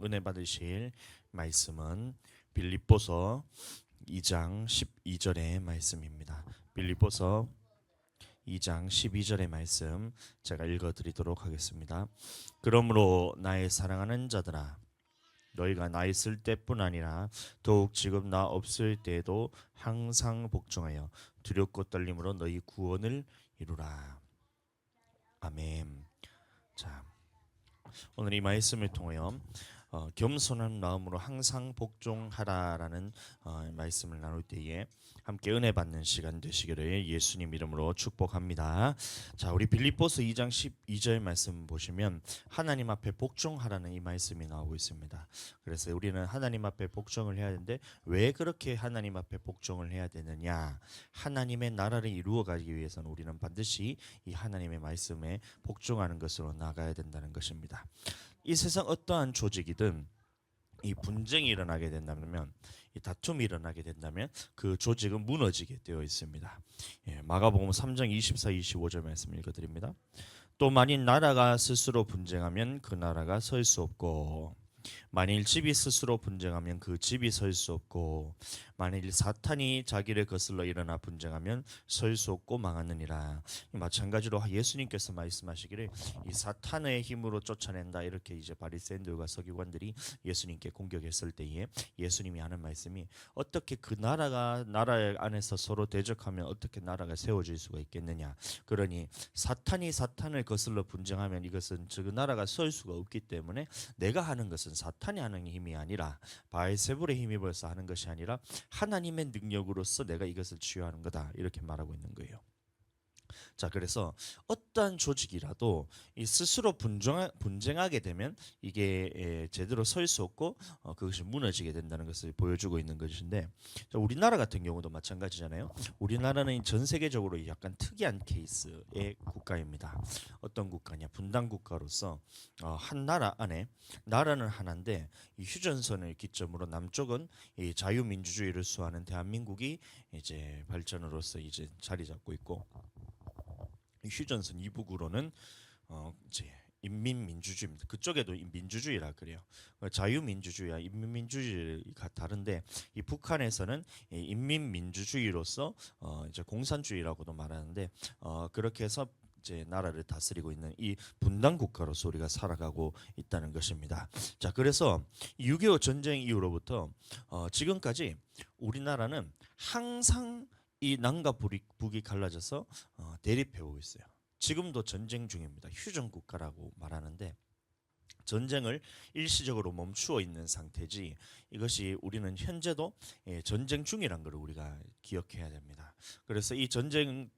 은혜 받으실 말씀은 빌립보서 2장 12절의 말씀입니다. 빌립보서 2장 12절의 말씀 제가 읽어드리도록 하겠습니다. 그러므로 나의 사랑하는 자들아, 너희가 나 있을 때뿐 아니라 더욱 지금 나 없을 때에도 항상 복종하여 두렵고 떨림으로 너희 구원을 이루라. 아멘. 자, 오늘 이 말씀을 통하여 겸손한 마음으로 항상 복종하라라는 말씀을 나눌 때에 함께 은혜 받는 시간 되시기를 예수님 이름으로 축복합니다. 자, 우리 빌립보서 2장 12절 말씀 보시면 하나님 앞에 복종하라는 이 말씀이 나오고 있습니다. 그래서 우리는 하나님 앞에 복종을 해야 되는데 왜 그렇게 하나님 앞에 복종을 해야 되느냐? 하나님의 나라를 이루어 가기 위해서는 우리는 반드시 이 하나님의 말씀에 복종하는 것으로 나가야 된다는 것입니다. 이 세상 어떠한 조직이든 이 분쟁이 일어나게 된다면, 이 다툼이 일어나게 된다면 그 조직은 무너지게 되어 있습니다. 마가복음 3장 24, 25절 말씀 읽어드립니다. 또 만일 나라가 스스로 분쟁하면 그 나라가 설 수 없고, 만일 집이 스스로 분쟁하면 그 집이 설 수 없고, 만일 사탄이 자기를 거슬러 일어나 분쟁하면 설 수 없고 망하느니라. 마찬가지로 예수님께서 말씀하시기를 이 사탄의 힘으로 쫓아낸다, 이렇게 이제 바리새인들과 서기관들이 예수님께 공격했을 때에 예수님이 하는 말씀이, 어떻게 그 나라 안에서 서로 대적하면 어떻게 나라가 세워질 수가 있겠느냐. 그러니 사탄이 사탄을 거슬러 분쟁하면 이것은 그 나라가 설 수가 없기 때문에 내가 하는 것은 사탄이 하는 힘이 아니라, 바알세불의 힘입어서 하는 것이 아니라 하나님의 능력으로서 내가 이것을 치유하는 거다, 이렇게 말하고 있는 거예요. 자, 그래서 어떠한 조직이라도 이 스스로 분쟁하게 되면 이게 제대로 설 수 없고 그것이 무너지게 된다는 것을 보여주고 있는 것인데, 자, 우리나라 같은 경우도 마찬가지잖아요. 우리나라는 전 세계적으로 약간 특이한 케이스의 국가입니다. 어떤 국가냐? 분단 국가로서 한 나라 안에, 나라는 하나인데 이 휴전선을 기점으로 남쪽은 이 자유민주주의를 수호하는 대한민국이 이제 발전으로서 이제 자리 잡고 있고, 휴전선 이북으로는 이제 인민민주주의입니다. 그쪽에도 민주주의라 그래요. 자유민주주의와 인민민주주의가 다른데, 이 북한에서는 인민민주주의로서 이제 공산주의라고도 말하는데, 그렇게 해서 이제 나라를 다스리고 있는 이 분단 국가로서 우리가 살아가고 있다는 것입니다. 자, 그래서 6.25 전쟁 이후로부터 지금까지 우리나라는 항상 이 남과 북이 갈라져서 대립해오고 있어요. 지금도 전쟁 중입니다. 휴전 국가라고 말하는데, 전쟁을 일시적으로 멈추어 있는 상태지, 이것이 우리는 현재도 전쟁 중이란 걸 우리가 기억해야 됩니다. 그래서 이 전쟁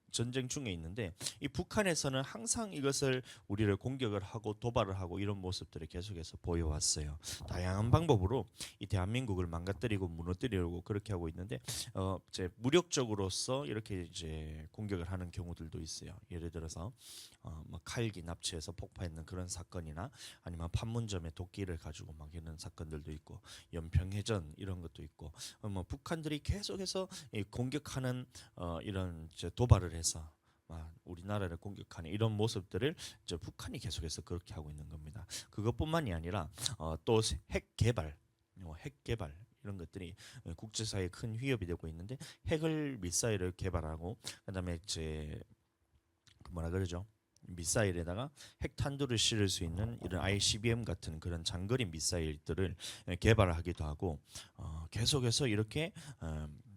중에 있는데, 이 북한에서는 항상 이것을 우리를 공격을 하고 도발을 하고 이런 모습들을 계속해서 보여왔어요. 다양한 방법으로 이 대한민국을 망가뜨리고 무너뜨리려고 그렇게 하고 있는데, 이제 무력적으로서 이렇게 이제 공격을 하는 경우들도 있어요. 예를 들어서 뭐 칼기 납치해서 폭파했는 그런 사건이나, 아니면 판문점에 도끼를 가지고 막 이런 사건들도 있고, 연평해전 이런 것도 있고, 뭐 북한들이 계속해서 공격하는 이런 이제 도발을 해서 우리나라를 공격하는 이런 모습들을 이제 북한이 계속해서 그렇게 하고 있는 겁니다. 그것뿐만이 아니라 또 핵 개발 이런 것들이 국제사회에 큰 위협이 되고 있는데, 핵을 미사일을 개발하고, 그다음에 이제 뭐라 그러죠? 미사일에다가 핵탄두를 실을 수 있는 이런 ICBM 같은 그런 장거리 미사일들을 개발하기도 하고, 계속해서 이렇게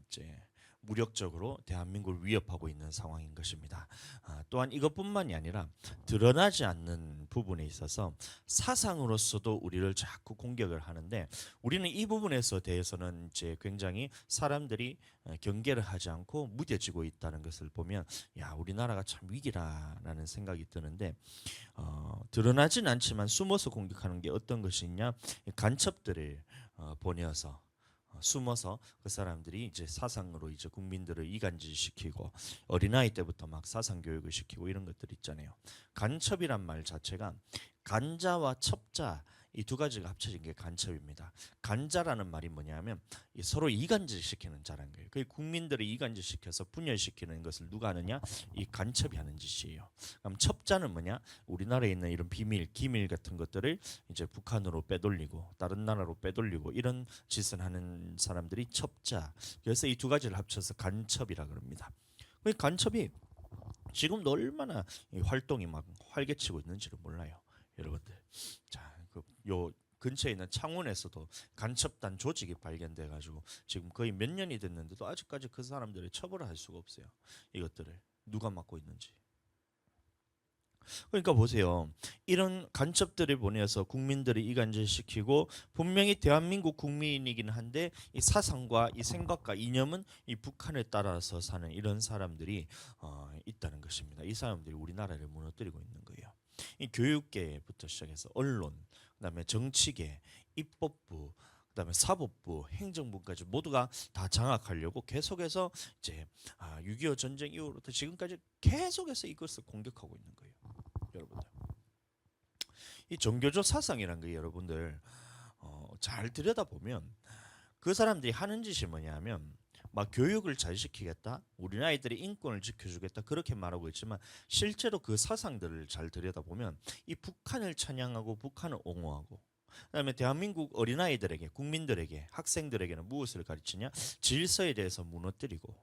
이제 무력적으로 대한민국을 위협하고 있는 상황인 것입니다. 또한 이것뿐만이 아니라 드러나지 않는 부분에 있어서 사상으로서도 우리를 자꾸 공격을 하는데, 우리는 이 부분에서 대해서는 이제 굉장히 사람들이 경계를 하지 않고 무뎌지고 있다는 것을 보면, 야, 우리나라가 참 위기라라는 생각이 드는데, 드러나진 않지만 숨어서 공격하는 게 어떤 것이 있냐? 간첩들을 보내어서 숨어서 그 사람들이 이제 사상으로 이제 국민들을 이간질시키고, 어린아이 때부터 막 사상 교육을 시키고 이런 것들 있잖아요. 간첩이란 말 자체가 간자와 첩자, 이 두 가지가 합쳐진 게 간첩입니다. 간자라는 말이 뭐냐면 서로 이간질시키는 자라는 거예요. 그 국민들을 이간질시켜서 분열시키는 것을 누가 하느냐? 이 간첩이 하는 짓이에요. 그럼 첩자는 뭐냐? 우리나라에 있는 이런 비밀, 기밀 같은 것들을 이제 북한으로 빼돌리고 다른 나라로 빼돌리고 이런 짓을 하는 사람들이 첩자. 그래서 이 두 가지를 합쳐서 간첩이라 그럽니다. 그 간첩이 지금도 얼마나 이 활동이 막 활개치고 있는지를 몰라요, 여러분들. 자, 요 근처에 있는 창원에서도 간첩단 조직이 발견돼 가지고 지금 거의 몇 년이 됐는데도 아직까지 그 사람들을 처벌을 할 수가 없어요. 이것들을 누가 맡고 있는지. 그러니까 보세요. 이런 간첩들을 보내서 국민들을 이간질시키고 분명히 대한민국 국민이긴 한데 이 사상과 이 생각과 이념은 이 북한에 따라서 사는 이런 사람들이 있다는 것입니다. 이 사람들이 우리나라를 무너뜨리고 있는 거예요. 이 교육계부터 시작해서 언론, 그다음에 정치계, 입법부, 그다음에 사법부, 행정부까지 모두가 다 장악하려고 계속해서 이제 6.25 전쟁 이후부터 지금까지 계속해서 이것을 공격하고 있는 거예요, 여러분들. 이 종교적 사상이란 게 여러분들 잘 들여다보면 그 사람들이 하는 짓이 뭐냐면 막 교육을 잘 시키겠다, 우리 아이들의 인권을 지켜주겠다 그렇게 말하고 있지만 실제로 그 사상들을 잘 들여다보면 이 북한을 찬양하고 북한을 옹호하고 그다음에 대한민국 어린아이들에게 국민들에게 학생들에게는 무엇을 가르치냐? 질서에 대해서 무너뜨리고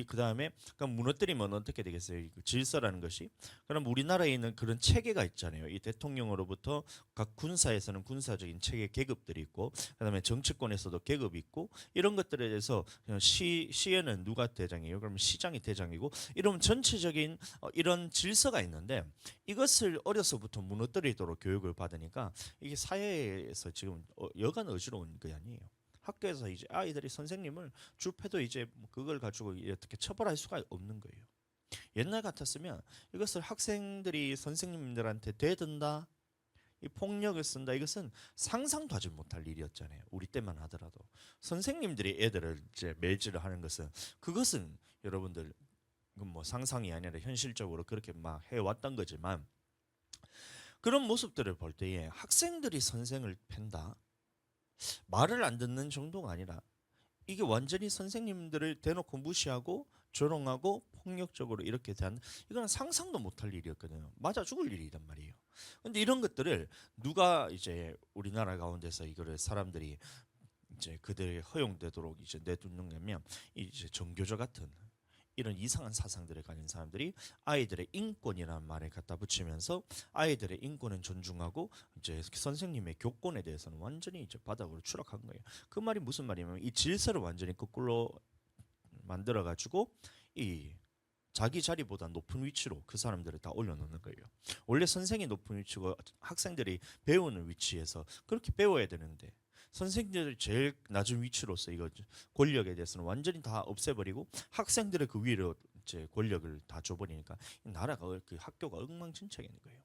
그다음에 그럼 무너뜨리면 어떻게 되겠어요? 질서라는 것이 그럼 우리나라에 있는 그런 체계가 있잖아요. 이 대통령으로부터 각 군사에서는 군사적인 체계 계급들이 있고 그다음에 정치권에서도 계급이 있고 이런 것들에 대해서 시에는 누가 대장이에요? 그러면 시장이 대장이고 이런 전체적인 이런 질서가 있는데 이것을 어려서부터 무너뜨리도록 교육을 받으니까 이게 사회에서 지금 여간 어지러운 게 아니에요. 학교에서 이제 아이들이 선생님을 주패도 이제 그걸 가지고 어떻게 처벌할 수가 없는 거예요. 옛날 같았으면 이것을 학생들이 선생님들한테 대든다, 이 폭력을 쓴다, 이것은 상상도 하지 못할 일이었잖아요. 우리 때만 하더라도 선생님들이 애들을 이제 매질을 하는 그것은 여러분들 뭐 상상이 아니라 현실적으로 그렇게 막 해왔던 거지만 그런 모습들을 볼 때에 학생들이 선생을 팬다. 말을 안 듣는 정도가 아니라 이게 완전히 선생님들을 대놓고 무시하고 조롱하고 폭력적으로 이렇게 대한 이건 상상도 못할 일이었거든요. 맞아 죽을 일이란 말이에요. 근데 이런 것들을 누가 이제 우리나라 가운데서 이거를 사람들이 이제 그들이 허용되도록 이제 내두느냐면 이제 정교조 같은 이런 이상한 사상들을 가진 사람들이 아이들의 인권이라는 말을 갖다 붙이면서 아이들의 인권은 존중하고 이제 선생님의 교권에 대해서는 완전히 이제 바닥으로 추락한 거예요. 그 말이 무슨 말이냐면 이 질서를 완전히 거꾸로 만들어 가지고 이 자기 자리보다 높은 위치로 그 사람들을 다 올려놓는 거예요. 원래 선생이 높은 위치고 학생들이 배우는 위치에서 그렇게 배워야 되는데 선생님들이 제일 낮은 위치로서 이거 권력에 대해서는 완전히 다 없애버리고 학생들의 그 위로 이제 권력을 다 줘버리니까 나라가 그 학교가 엉망진창인 거예요.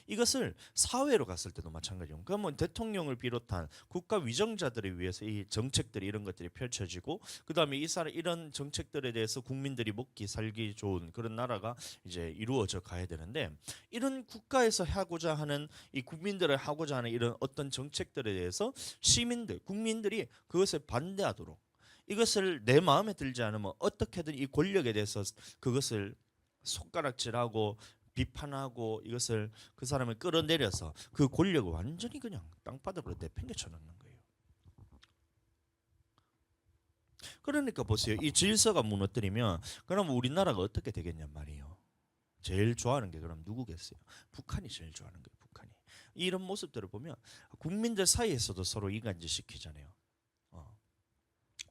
이것을 사회로 갔을 때도 마찬가지예요. 그러면 대통령을 비롯한 국가 위정자들을 위해서 이 정책들이 이런 것들이 펼쳐지고 그다음에 이런 정책들에 대해서 국민들이 먹기 살기 좋은 그런 나라가 이제 이루어져 가야 되는데 이런 국가에서 하고자 하는 이 국민들을 하고자 하는 이런 어떤 정책들에 대해서 시민들 국민들이 그것을 반대하도록 이것을 내 마음에 들지 않으면 어떻게든 이 권력에 대해서 그것을 손가락질하고 비판하고 이것을 그 사람을 끌어내려서 그 권력을 완전히 그냥 땅바닥으로 내팽개쳐 놓는 거예요. 그러니까 보세요. 이 질서가 무너뜨리면 그럼 우리나라가 어떻게 되겠냔 말이에요. 제일 좋아하는 게 그럼 누구겠어요? 북한이 제일 좋아하는 거예요. 북한이. 이런 모습들을 보면 국민들 사이에서도 서로 이간질 시키잖아요.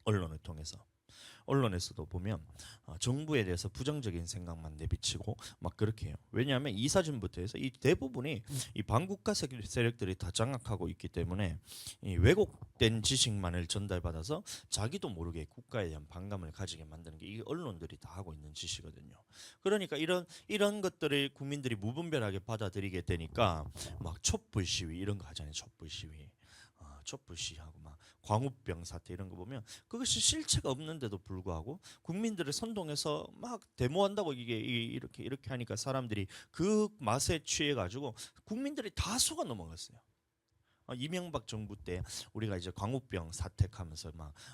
언론을 통해서. 언론에서도 보면 정부에 대해서 부정적인 생각만 내비치고 막 그렇게 해요. 왜냐하면 이사진부터 해서 이 대부분이 이 반국가 세력들이 다 장악하고 있기 때문에 이 왜곡된 지식만을 전달받아서 자기도 모르게 국가에 대한 반감을 가지게 만드는 게 이 언론들이 다 하고 있는 짓이거든요. 그러니까 이런 것들을 국민들이 무분별하게 받아들이게 되니까 막 촛불 시위 이런 거 하잖아요. 촛불 시위. 촛불 시위하고 막 광우병 사태 이런 거 보면 그것이 실체가 없는데도 불구하고 국민들을 선동해서 막 데모한다고 이게 이렇게 하니까 사람들이 그 맛에 취해 가지고 국민들이 다 속아 넘어갔어요. 이명박 정부 때 우리가 이제 광우병 사택하면서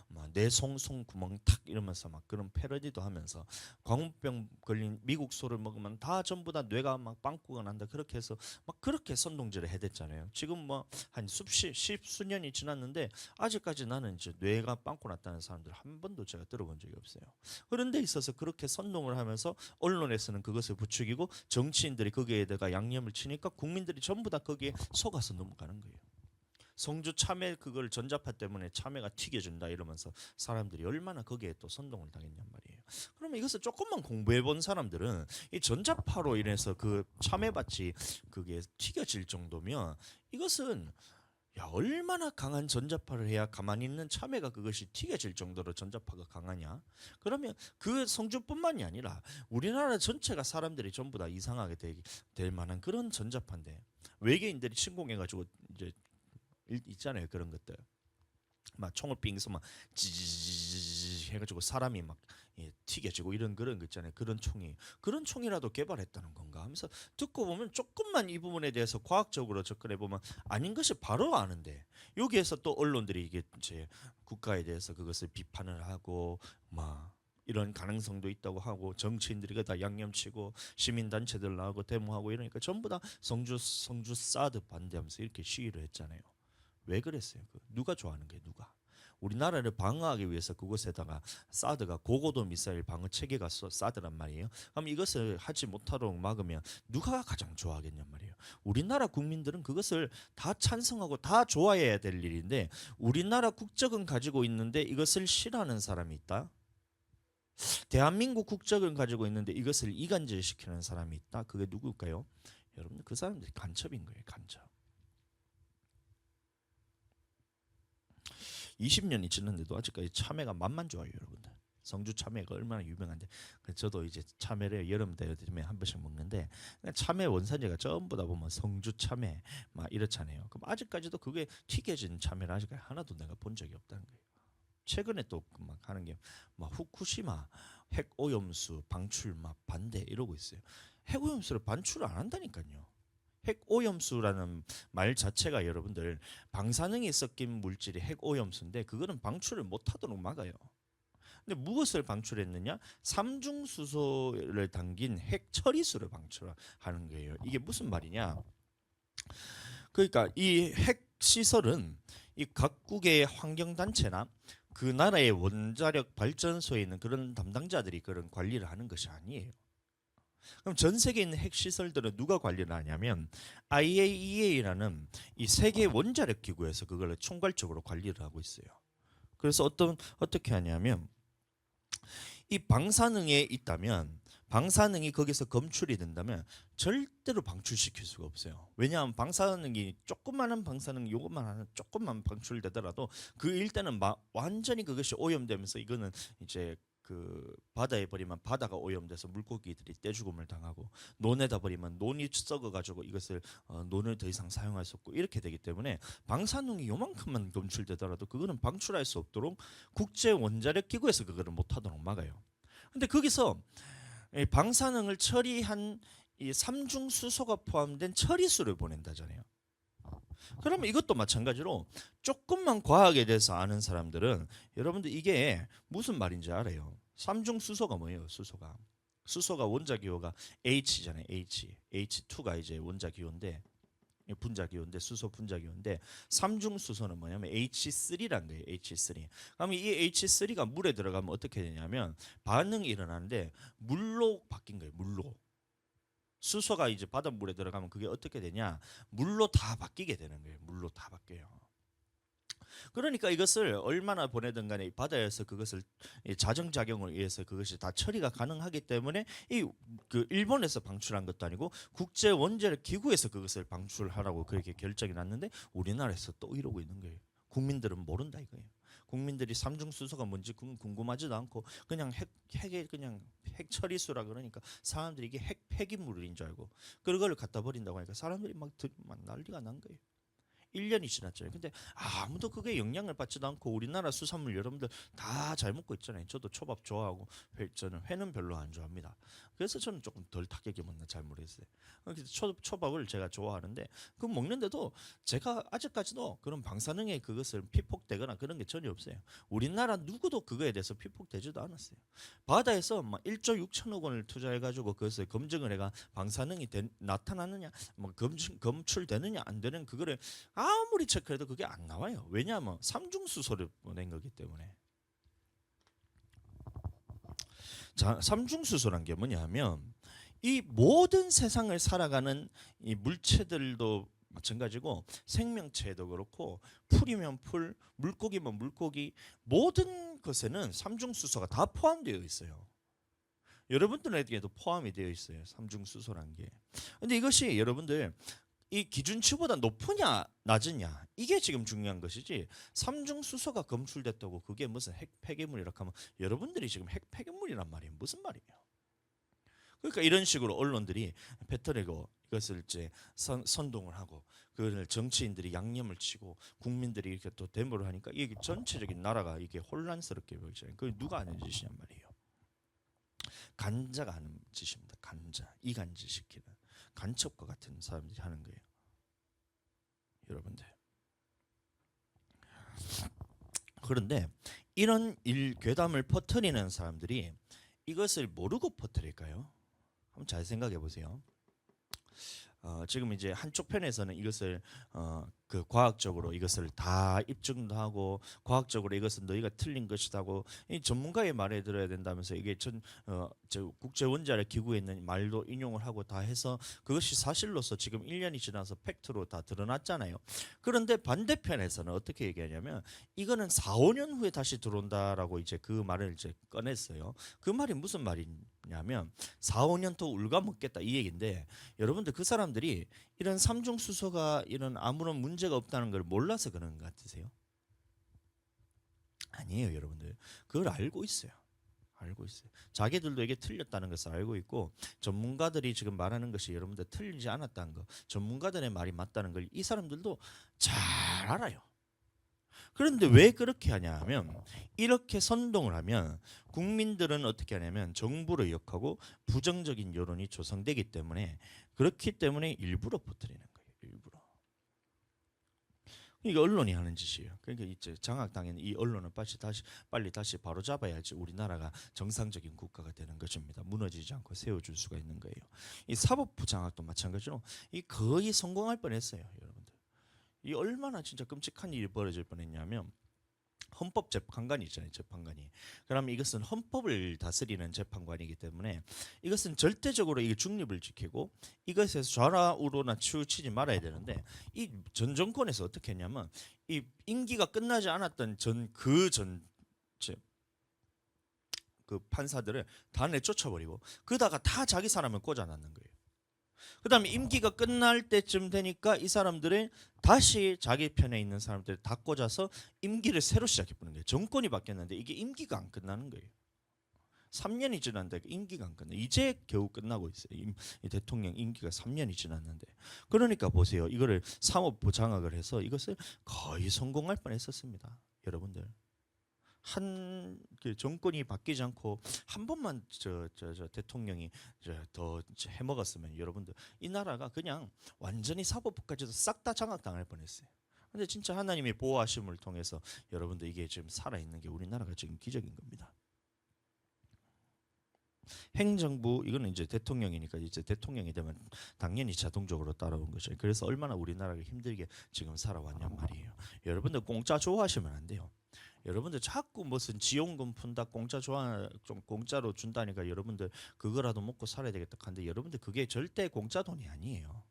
막내 송송 구멍 탁 이러면서 막 그런 패러디도 하면서 광우병 걸린 미국 소를 먹으면 다 전부 다 뇌가 막 빵꾸가 난다 그렇게 해서 막 그렇게 선동질을 해댔잖아요. 지금 뭐 한 십수년이 지났는데 아직까지 나는 이제 뇌가 빵꾸 났다는 사람들 한 번도 제가 들어본 적이 없어요. 그런 데 있어서 그렇게 선동을 하면서 언론에서는 그것을 부추기고 정치인들이 거기에다가 양념을 치니까 국민들이 전부 다 거기에 속아서 넘어가는 거예요. 성주 참외 그걸 전자파 때문에 참외가 튀겨진다 이러면서 사람들이 얼마나 거기에 또 선동을 당했냔 말이에요. 그러면 이것을 조금만 공부해 본 사람들은 이 전자파로 인해서 그 참외밭이 그게 튀겨질 정도면 이것은 야 얼마나 강한 전자파를 해야 가만히 있는 참외가 그것이 튀겨질 정도로 전자파가 강하냐? 그러면 그 성주뿐만이 아니라 우리나라 전체가 사람들이 전부 다 이상하게 될 만한 그런 전자파인데 외계인들이 침공해가지고 이제 있잖아요 그런 것들. 막 총을 빙서 막 지지지지 해가지고 사람이 막 튀겨지고 이런 그런 거 있잖아요. 그런 총이라도 개발했다는 건가 하면서 듣고 보면 조금만 이 부분에 대해서 과학적으로 접근해 보면 아닌 것이 바로 아는데 여기에서 또 언론들이 이게 이제 국가에 대해서 그것을 비판을 하고 막 이런 가능성도 있다고 하고 정치인들이 다 양념치고 시민단체들 나오고 데모하고 이러니까 전부 다 성주 사드 반대하면서 이렇게 시위를 했잖아요. 왜 그랬어요? 누가 좋아하는 거예요? 누가? 우리나라를 방어하기 위해서 그곳에다가 사드가 고고도 미사일 방어 체계가 사드란 말이에요. 그럼 이것을 하지 못하도록 막으면 누가 가장 좋아하겠냔 말이에요. 우리나라 국민들은 그것을 다 찬성하고 다 좋아해야 될 일인데 우리나라 국적은 가지고 있는데 이것을 싫어하는 사람이 있다. 대한민국 국적을 가지고 있는데 이것을 이간질시키는 사람이 있다. 그게 누굴까요? 여러분 그 사람들이 간첩인 거예요. 간첩. 20년이 지났는데도 아직까지 참외가 맛만 좋아요, 여러분들. 성주 참외가 얼마나 유명한데 저도 이제 참외를 여름 되면 한 번씩 먹는데 참외 원산지가 전부 다 보면 성주 참외 막 이렇잖아요. 그럼 아직까지도 그게 튀겨진 참외를 아직까지 하나도 내가 본 적이 없다는 거예요. 최근에 또 막 하는 게 막 후쿠시마 핵 오염수 방출 막 반대 이러고 있어요. 핵 오염수를 반출을 안 한다니까요. 핵 오염수라는 말 자체가 여러분들 방사능이 섞인 물질이 핵 오염수인데 그거는 방출을 못하도록 막아요. 근데 무엇을 방출했느냐? 삼중수소를 담긴 핵 처리수를 방출하는 거예요. 이게 무슨 말이냐? 그러니까 이 핵 시설은 이 각국의 환경 단체나 그 나라의 원자력 발전소에 있는 그런 담당자들이 그런 관리를 하는 것이 아니에요. 그럼 전 세계에 있는 핵 시설들은 누가 관리를 하냐면 IAEA라는 이 세계 원자력 기구에서 그걸 총괄적으로 관리를 하고 있어요. 그래서 어떻게 하냐면 이 방사능에 있다면 방사능이 거기서 검출이 된다면 절대로 방출시킬 수가 없어요. 왜냐하면 방사능이 조그마한 방사능 요것만 하는 조금만 방출되더라도 그 일단은 완전히 그것이 오염되면서 이거는 이제 그 바다에 버리면 바다가 오염돼서 물고기들이 떼죽음을 당하고 논에다 버리면 논이 썩어가지고 이것을 논을 더 이상 사용할 수 없고 이렇게 되기 때문에 방사능이 요만큼만 검출되더라도 그거는 방출할 수 없도록 국제 원자력 기구에서 그거를 못하도록 막아요. 근데 거기서 이 방사능을 처리한 이 삼중 수소가 포함된 처리수를 보낸다잖아요. 그러면 이것도 마찬가지로 조금만 과학에 대해서 아는 사람들은 여러분들 이게 무슨 말인지 알아요. 삼중 수소가 뭐예요? 수소가 원자 기호가 H잖아요. H2가 이제 원자 기호인데 분자 기호인데 수소 분자 기호인데 삼중 수소는 뭐냐면 H3란 거예요. H3. 그러면 이 H3가 물에 들어가면 어떻게 되냐면 반응이 일어나는데 물로 바뀐 거예요. 물로. 수소가 이제 바닷물에 들어가면 그게 어떻게 되냐? 물로 다 바뀌게 되는 거예요. 물로 다 바뀌어요. 그러니까 이것을 얼마나 보내든 간에 바다에서 그것을 자정작용을 의해서 그것이 다 처리가 가능하기 때문에 이 그 일본에서 방출한 것도 아니고 국제 원자력 기구에서 그것을 방출하라고 그렇게 결정이 났는데 우리나라에서 또 이러고 있는 거예요. 국민들은 모른다 이거예요. 국민들이 삼중수소가 뭔지 궁금하지도 않고 그냥 핵에 그냥 핵 처리수라 그러니까 사람들이 이게 핵 폐기물인 줄 알고 그걸 갖다 버린다고 하니까 사람들이 막 난리가 난 거예요. 1년이 지났잖아요. 근데 아무도 그게 영향을 받지도 않고 우리나라 수산물 여러분들 다 잘 먹고 있잖아요. 저도 초밥 좋아하고 저는 회는 별로 안 좋아합니다. 그래서 저는 조금 덜 타격이 먹나 잘 모르겠어요. 그래서 초밥을 제가 좋아하는데 그 먹는데도 제가 아직까지도 그런 방사능에 그것을 피폭되거나 그런 게 전혀 없어요. 우리나라 누구도 그거에 대해서 피폭되지도 않았어요. 바다에서 막 1조 6천억 원을 투자해가지고 그것을 검증을 해가 방사능이 나타나느냐, 뭐 검출되느냐 안 되는 그거를 아무리 체크해도 그게 안 나와요. 왜냐하면 삼중수소를 보낸 거기 때문에. 자, 삼중수소란 게 뭐냐면 이 모든 세상을 살아가는 이 물체들도 마찬가지고 생명체도 그렇고 풀이면 풀, 물고기면 물고기 모든 것에는 삼중수소가 다 포함되어 있어요. 여러분들에게도 포함이 되어 있어요. 삼중수소란 게. 근데 이것이 여러분들 이 기준치보다 높으냐 낮으냐 이게 지금 중요한 것이지 삼중수소가 검출됐다고 그게 무슨 핵 폐기물이라 하면 여러분들이 지금 핵 폐기물이란 말이에요. 무슨 말이에요? 그러니까 이런 식으로 언론들이 패터리고 이것을 이제 선동을 하고 그걸 정치인들이 양념을 치고 국민들이 이렇게 또 데모를 하니까 이게 전체적인 나라가 이게 혼란스럽게 보이잖아요. 그게 누가 하는 짓이냔 말이에요. 간자가 하는 짓입니다. 간자, 이간질시키는 간첩과 같은 사람들이 하는 거예요. 여러분들. 그런데 이런 괴담을 퍼뜨리는 사람들이 이것을 모르고 퍼뜨릴까요? 한번 잘 생각해 보세요. 지금 이제 한쪽 편에서는 이것을 그 과학적으로 이것을 다 입증도 하고 과학적으로 이것은 너희가 틀린 것이다고 이 전문가의 말에 들어야 된다면서 이게 국제 원자력 기구에 있는 말도 인용을 하고 다 해서 그것이 사실로서 지금 1년이 지나서 팩트로 다 드러났잖아요. 그런데 반대편에서는 어떻게 얘기하냐면 이거는 4, 5년 후에 다시 들어온다라고 이제 그 말을 이제 꺼냈어요. 그 말이 무슨 말이냐면 4, 5년 더 울가먹겠다 이 얘기인데 여러분들 그 사람들이 이런 삼중수소가 이런 아무런 문제가 없다는 걸 몰라서 그런 것 같으세요? 아니에요, 여러분들. 그걸 알고 있어요. 알고 있어요. 자기들도 이게 틀렸다는 것을 알고 있고 전문가들이 지금 말하는 것이 여러분들 틀리지 않았다는 거, 전문가들의 말이 맞다는 걸 이 사람들도 잘 알아요. 그런데 왜 그렇게 하냐 하면 이렇게 선동을 하면 국민들은 어떻게 하냐면 정부를 욕하고 부정적인 여론이 조성되기 때문에 그렇기 때문에 일부러 퍼뜨리는 거예요. 일부러. 이게 언론이 하는 짓이에요. 그러니까 이제 장악당에는 이 언론은 빨리 다시 바로 잡아야지 우리나라가 정상적인 국가가 되는 것입니다. 무너지지 않고 세워줄 수가 있는 거예요. 이 사법부 장악도 마찬가지로 이 거의 성공할 뻔했어요, 여러분들. 이 얼마나 진짜 끔찍한 일이 벌어질 뻔했냐면 헌법재판관이 있잖아요. 재판관이. 그러면 이것은 헌법을 다스리는 재판관이기 때문에 이것은 절대적으로 이게 중립을 지키고 이것에서 좌우로나 치우치지 말아야 되는데 이 전 정권에서 어떻게 했냐면 이 임기가 끝나지 않았던 그 판사들을 다 내쫓아버리고 그러다가 다 자기 사람을 꽂아놨는 거예요. 그 다음에 임기가 끝날 때쯤 되니까 이 사람들을 다시 자기 편에 있는 사람들을 다 꽂아서 임기를 새로 시작해보는 거예요. 정권이 바뀌었는데 이게 임기가 안 끝나는 거예요. 3년이 지났는데 임기가 안 끝나. 이제 겨우 끝나고 있어요. 이 대통령 임기가 3년이 지났는데. 그러니까 보세요. 이거를 사법부 장악을 해서 이것을 거의 성공할 뻔했었습니다. 여러분들. 그 정권이 바뀌지 않고 한 번만 저 대통령이 더 해먹었으면 여러분들 이 나라가 그냥 완전히 사법부까지도 싹 다 장악당할 뻔했어요. 근데 진짜 하나님의 보호하심을 통해서 여러분들 이게 지금 살아있는 게 우리나라가 지금 기적인 겁니다. 행정부 이거는 이제 대통령이니까 이제 대통령이 되면 당연히 자동적으로 따라온 거죠. 그래서 얼마나 우리나라가 힘들게 지금 살아왔냔 말이에요. 여러분들 공짜 좋아하시면 안 돼요. 여러분들 자꾸 무슨 지원금 푼다 좀 공짜로 준다니까 여러분들 그거라도 먹고 살아야 되겠다 하는데 여러분들 그게 절대 공짜 돈이 아니에요.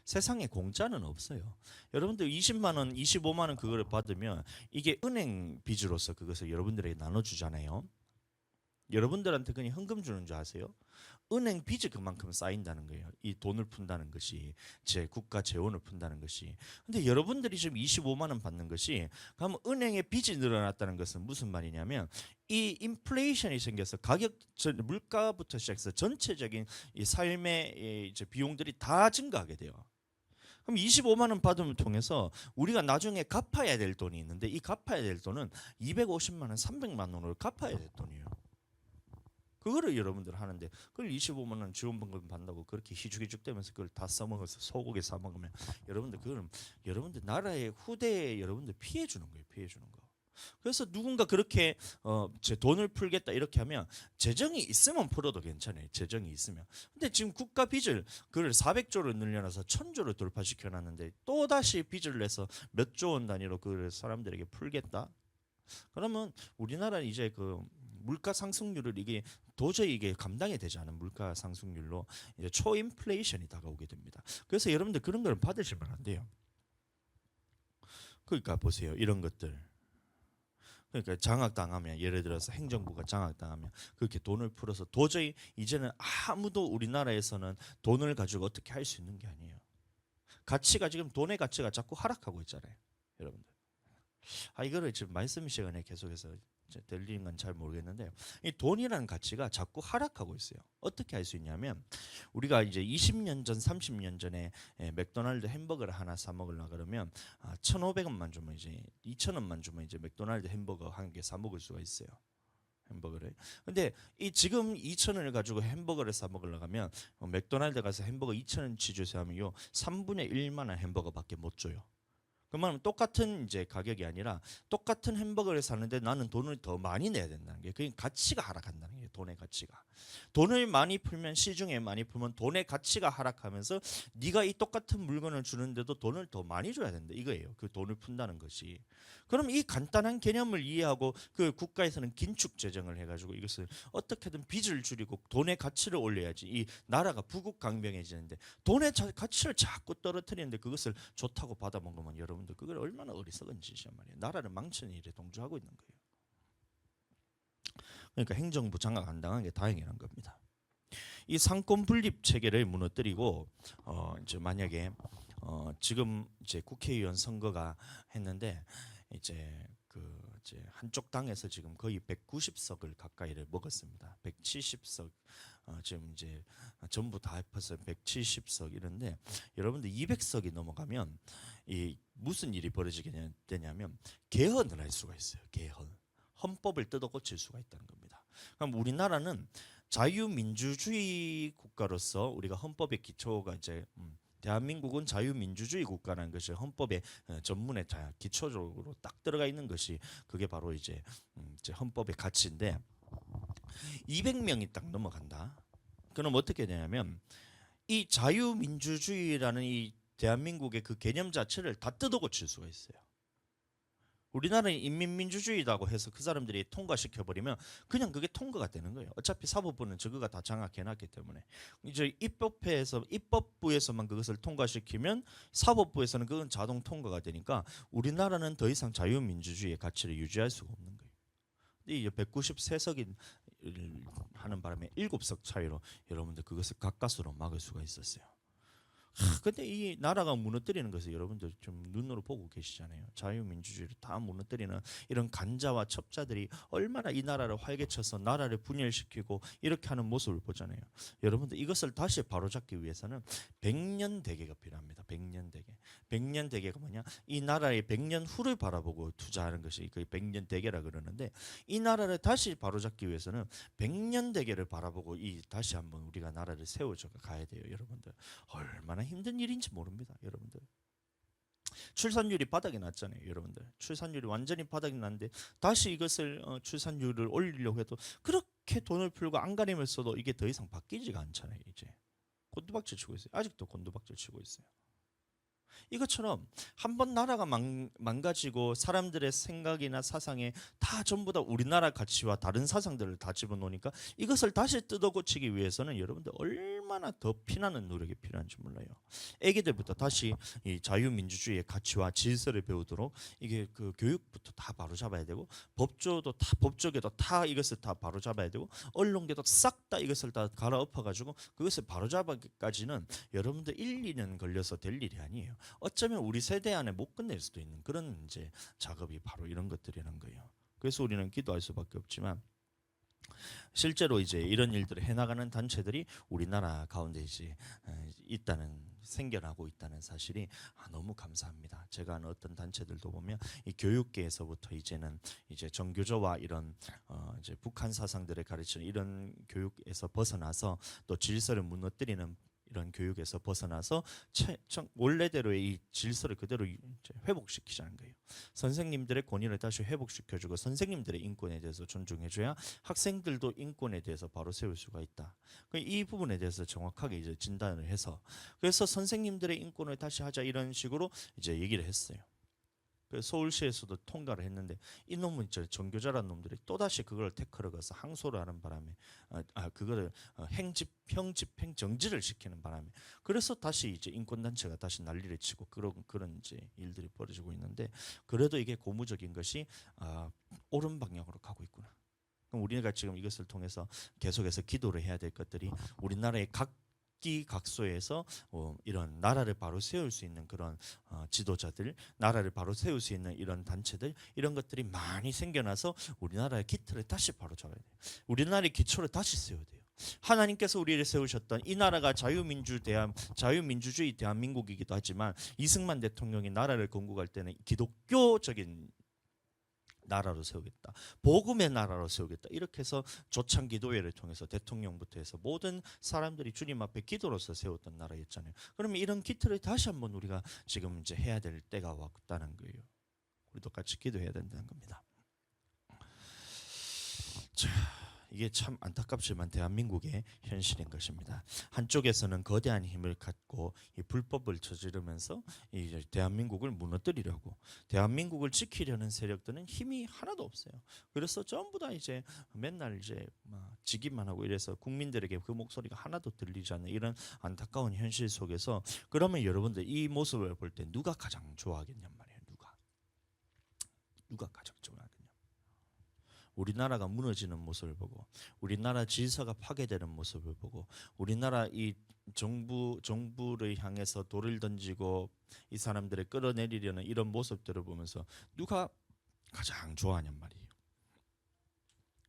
세상에 공짜는 없어요. 여러분들 20만 원, 25만 원 그거를 받으면 이게 은행 빚으로서 그것을 여러분들에게 나눠주잖아요. 여러분들한테 그냥 현금 주는 줄 아세요? 은행 빚이 그만큼 쌓인다는 거예요. 이 돈을 푼다는 것이 제 국가 재원을 푼다는 것이. 근데 여러분들이 지금 25만 원 받는 것이 그러면 은행의 빚이 늘어났다는 것은 무슨 말이냐면 이 인플레이션이 생겨서 물가부터 시작해서 전체적인 이 삶의 이제 비용들이 다 증가하게 돼요. 그럼 25만 원 받으면 통해서 우리가 나중에 갚아야 될 돈이 있는데 이 갚아야 될 돈은 250만 원, 300만 원을 갚아야 될 돈이에요. 그거를 여러분들 하는데 그걸 25만 원 지원금을 받는다고 그렇게 희죽희죽대면서 그걸 다 써먹어서 소고기 사 먹으면 여러분들 그거는 여러분들 나라의 후대에 여러분들 피해 주는 거예요. 피해 주는 거. 그래서 누군가 그렇게 제 돈을 풀겠다 이렇게 하면 재정이 있으면 풀어도 괜찮아요. 재정이 있으면. 근데 지금 국가 빚을 그걸 400조를 늘려놔서 1000조를 돌파시켜 놨는데 또 다시 빚을 내서 몇 조 원 단위로 그 사람들에게 풀겠다. 그러면 우리나라는 이제 그 물가 상승률을 이게 도저히 이게 감당이 되지 않은 물가 상승률로 이제 초인플레이션이 다가오게 됩니다. 그래서 여러분들 그런 걸 받으시면 안 돼요. 그러니까 보세요. 이런 것들. 그러니까 장악당하면 예를 들어서 행정부가 장악당하면 그렇게 돈을 풀어서 도저히 이제는 아무도 우리나라에서는 돈을 가지고 어떻게 할 수 있는 게 아니에요. 가치가 지금 돈의 가치가 자꾸 하락하고 있잖아요. 여러분들. 이거를 지금 말씀 시간에 계속해서 들리는 건 잘 모르겠는데요. 이 돈이라는 가치가 자꾸 하락하고 있어요. 어떻게 할 수 있냐면 우리가 이제 20년 전, 30년 전에 맥도날드 햄버거를 하나 사 먹으려 그러면 1,500원만 주면 이제 2,000원만 주면 이제 맥도날드 햄버거 한 개 사 먹을 수가 있어요. 햄버거를. 근데 이 지금 2,000원을 가지고 햄버거를 사 먹으려고 하면 맥도날드 가서 햄버거 2,000원치 주세요 하면요 3분의 1만한 햄버거밖에 못 줘요. 그러면 똑같은 이제 가격이 아니라 똑같은 햄버거를 사는데 나는 돈을 더 많이 내야 된다는 게 그게 가치가 하락한다는 게 돈의 가치가. 돈을 많이 풀면 시중에 많이 풀면 돈의 가치가 하락하면서 네가 이 똑같은 물건을 주는데도 돈을 더 많이 줘야 된다 이거예요. 그 돈을 푼다는 것이. 그럼 이 간단한 개념을 이해하고 그 국가에서는 긴축 재정을 해가지고 이것을 어떻게든 빚을 줄이고 돈의 가치를 올려야지 이 나라가 부국강병해지는데 돈의 가치를 자꾸 떨어뜨리는데 그것을 좋다고 받아먹으면 여러분들 그걸 얼마나 어리석은 짓이야 말이에요. 나라를 망치는 일에 동조하고 있는 거예요. 그러니까 행정부 장악 안 당한 게 다행이란 겁니다. 이 상권 분립 체계를 무너뜨리고 이제 만약에 지금 이제 국회의원 선거가 했는데 이제 그 이제 한쪽 당에서 지금 거의 190석을 가까이를 먹었습니다. 170석 지금 이제 전부 다 합해서 170석 이런데 여러분들 200석이 넘어가면 이 무슨 일이 벌어지게 되냐면 개헌을 할 수가 있어요. 개헌. 헌법을 뜯어 고칠 수가 있다는 겁니다. 그럼 우리나라는 자유민주주의 국가로서 우리가 헌법의 기초가 이제 대한민국은 자유민주주의 국가라는 것이 헌법의 전문에 기초적으로 딱 들어가 있는 것이 그게 바로 이제 헌법의 가치인데 200명이 딱 넘어간다. 그럼 어떻게 되냐면 이 자유민주주의라는 이 대한민국의 그 개념 자체를 다 뜯어고칠 수가 있어요. 우리나라는 인민민주주의라고 해서 그 사람들이 통과시켜버리면 그냥 그게 통과가 되는 거예요. 어차피 사법부는 저거가 다 장악해놨기 때문에 이제 입법부에서만 그것을 통과시키면 사법부에서는 그건 자동 통과가 되니까 우리나라는 더 이상 자유민주주의의 가치를 유지할 수가 없는 거예요. 근데 이제 193석이 하는 바람에 7석 차이로 여러분들 그것을 가까스로 막을 수가 있었어요. 근데 이 나라가 무너뜨리는 것을 여러분들 좀 눈으로 보고 계시잖아요. 자유민주주의를 다 무너뜨리는 이런 간자와 첩자들이 얼마나 이 나라를 활개쳐서 나라를 분열시키고 이렇게 하는 모습을 보잖아요. 여러분들 이것을 다시 바로잡기 위해서는 100년 대계가 필요합니다. 100년 대계. 100년 대계가 뭐냐? 이 나라의 100년 후를 바라보고 투자하는 것이 그 100년 대계라 그러는데 이 나라를 다시 바로잡기 위해서는 100년 대계를 바라보고 이 다시 한번 우리가 나라를 세워져 가야 돼요. 여러분들. 얼마나 힘든 일인지 모릅니다, 여러분들. 출산율이 바닥이 났잖아요, 여러분들. 출산율이 완전히 바닥이 났는데 다시 이것을 출산율을 올리려고 해도 그렇게 돈을 풀고 안간힘을 써도 이게 더 이상 바뀌지가 않잖아요, 이제. 곤두박질 치고 있어요. 아직도 곤두박질 치고 있어요. 이것처럼 한번 나라가 망가지고 사람들의 생각이나 사상에 다 전부 다 우리나라 가치와 다른 사상들을 다 집어넣으니까 이것을 다시 뜯어고치기 위해서는 여러분들 얼마나 더 피나는 노력이 필요한지 몰라요. 애기들부터 다시 이 자유민주주의의 가치와 질서를 배우도록 이게 그 교육부터 다 바로잡아야 되고 법조계도 다 이것을 다 바로잡아야 되고 언론계도 싹 다 이것을 다 갈아엎어가지고 그것을 바로잡아까지는 여러분들 1, 2년 걸려서 될 일이 아니에요. 어쩌면 우리 세대 안에 못 끝낼 수도 있는 그런 이제 작업이 바로 이런 것들이라는 거예요. 그래서 우리는 기도할 수밖에 없지만 실제로 이제 이런 일들을 해나가는 단체들이 우리나라 가운데 이제 있다는 생겨나고 있다는 사실이 너무 감사합니다. 제가 아는 어떤 단체들도 보면 이 교육계에서부터 이제는 이제 정교조와 이런 이제 북한 사상들을 가르치는 이런 교육에서 벗어나서 또 질서를 무너뜨리는 이런 교육에서 벗어나서 원래대로의 이 질서를 그대로 회복시키자는 거예요. 선생님들의 권위를 다시 회복시켜주고 선생님들의 인권에 대해서 존중해줘야 학생들도 인권에 대해서 바로 세울 수가 있다. 이 부분에 대해서 정확하게 이제 진단을 해서 그래서 선생님들의 인권을 다시 하자 이런 식으로 이제 얘기를 했어요. 서울시에서도 통과를 했는데 이놈은 정교자라는 놈들이 또다시 그걸 태클을 가서 항소를 하는 바람에 그거를 형집행 정지를 시키는 바람에 그래서 다시 이제 인권단체가 다시 난리를 치고 그런 이제 일들이 벌어지고 있는데 그래도 이게 고무적인 것이 옳은 방향으로 가고 있구나. 그럼 우리가 지금 이것을 통해서 계속해서 기도를 해야 될 것들이 우리나라의 각소에서 이런 나라를 바로 세울 수 있는 그런 지도자들, 나라를 바로 세울 수 있는 이런 단체들, 이런 것들이 많이 생겨나서 우리나라의 기틀을 다시 바로 잡아야 돼요. 우리나라의 기초를 다시 세워야 돼요. 하나님께서 우리를 세우셨던 이 나라가 자유민주주의 대한민국이기도 하지만 이승만 대통령이 나라를 건국할 때는 기독교적인 나라로 세우겠다. 복음의 나라로 세우겠다. 이렇게 해서 조창 기도회를 통해서 대통령부터 해서 모든 사람들이 주님 앞에 기도로서 세웠던 나라였잖아요. 그러면 이런 기틀을 다시 한번 우리가 지금 이제 해야 될 때가 왔다는 거예요. 우리도 같이 기도해야 된다는 겁니다. 자, 이게 참 안타깝지만 대한민국의 현실인 것입니다. 한쪽에서는 거대한 힘을 갖고 이 불법을 저지르면서 이 대한민국을 무너뜨리려고 대한민국을 지키려는 세력들은 힘이 하나도 없어요. 그래서 전부 다 이제 맨날 이제 지기만 하고 이래서 국민들에게 그 목소리가 하나도 들리지 않는 이런 안타까운 현실 속에서 그러면 여러분들 이 모습을 볼 때 누가 가장 좋아하겠냔 말이에요. 누가 가장 좋아하겠냐? 우리나라가 무너지는 모습을 보고 우리나라 질서가 파괴되는 모습을 보고 우리나라 이 정부를 향해서 돌을 던지고 이 사람들을 끌어내리려는 이런 모습들을 보면서 누가 가장 좋아하냔 말이에요.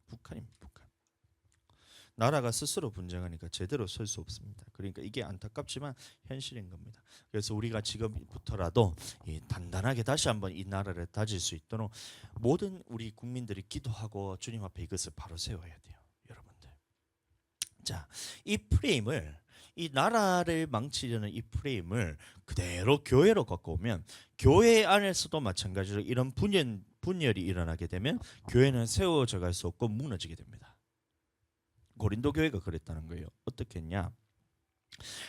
북한입니다. 북한. 나라가 스스로 분쟁하니까 제대로 설 수 없습니다. 그러니까 이게 안타깝지만 현실인 겁니다. 그래서 우리가 지금부터라도 단단하게 다시 한번 이 나라를 다질 수 있도록 모든 우리 국민들이 기도하고 주님 앞에 이것을 바로 세워야 돼요. 여러분들. 자, 이 프레임을 이 나라를 망치려는 이 프레임을 그대로 교회로 갖고 오면 교회 안에서도 마찬가지로 이런 분열이 일어나게 되면 교회는 세워져 갈 수 없고 무너지게 됩니다. 고린도 교회가 그랬다는 거예요. 어떻게 했냐?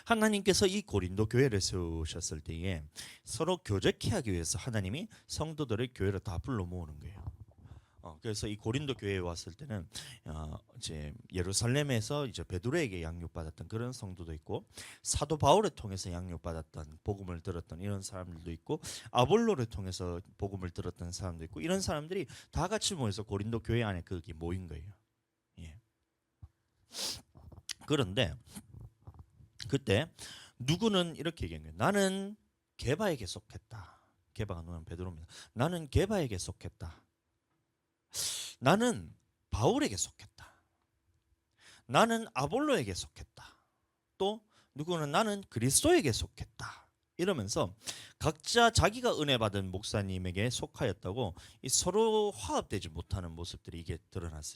하나님께서 이 고린도 교회를 세우셨을 때에 서로 교제케 하기 위해서 하나님이 성도들을 교회로 다 불러 모으는 거예요. 그래서 이 고린도 교회에 왔을 때는 이제 예루살렘에서 이제 베드로에게 양육받았던 그런 성도도 있고 사도 바울을 통해서 양육받았던 복음을 들었던 이런 사람들도 있고 아볼로를 통해서 복음을 들었던 사람도 있고 이런 사람들이 다 같이 모여서 고린도 교회 안에 거기 모인 거예요. 예. 그런데 그때 누구는 이렇게 얘기한 거예요. 나는 게바에게 속했다. 게바가 누구는 베드로입니다. 나는 게바에게 속했다. 나는 바울에게 속했다. 나는 아볼로에게 속했다. 또 누구는 나는 그리스도에게 속했다. 이러면서 각자 자기가 은혜 받은 목사님에게 속하였다고 이 서로 화합되지 못하는 모습들이 이게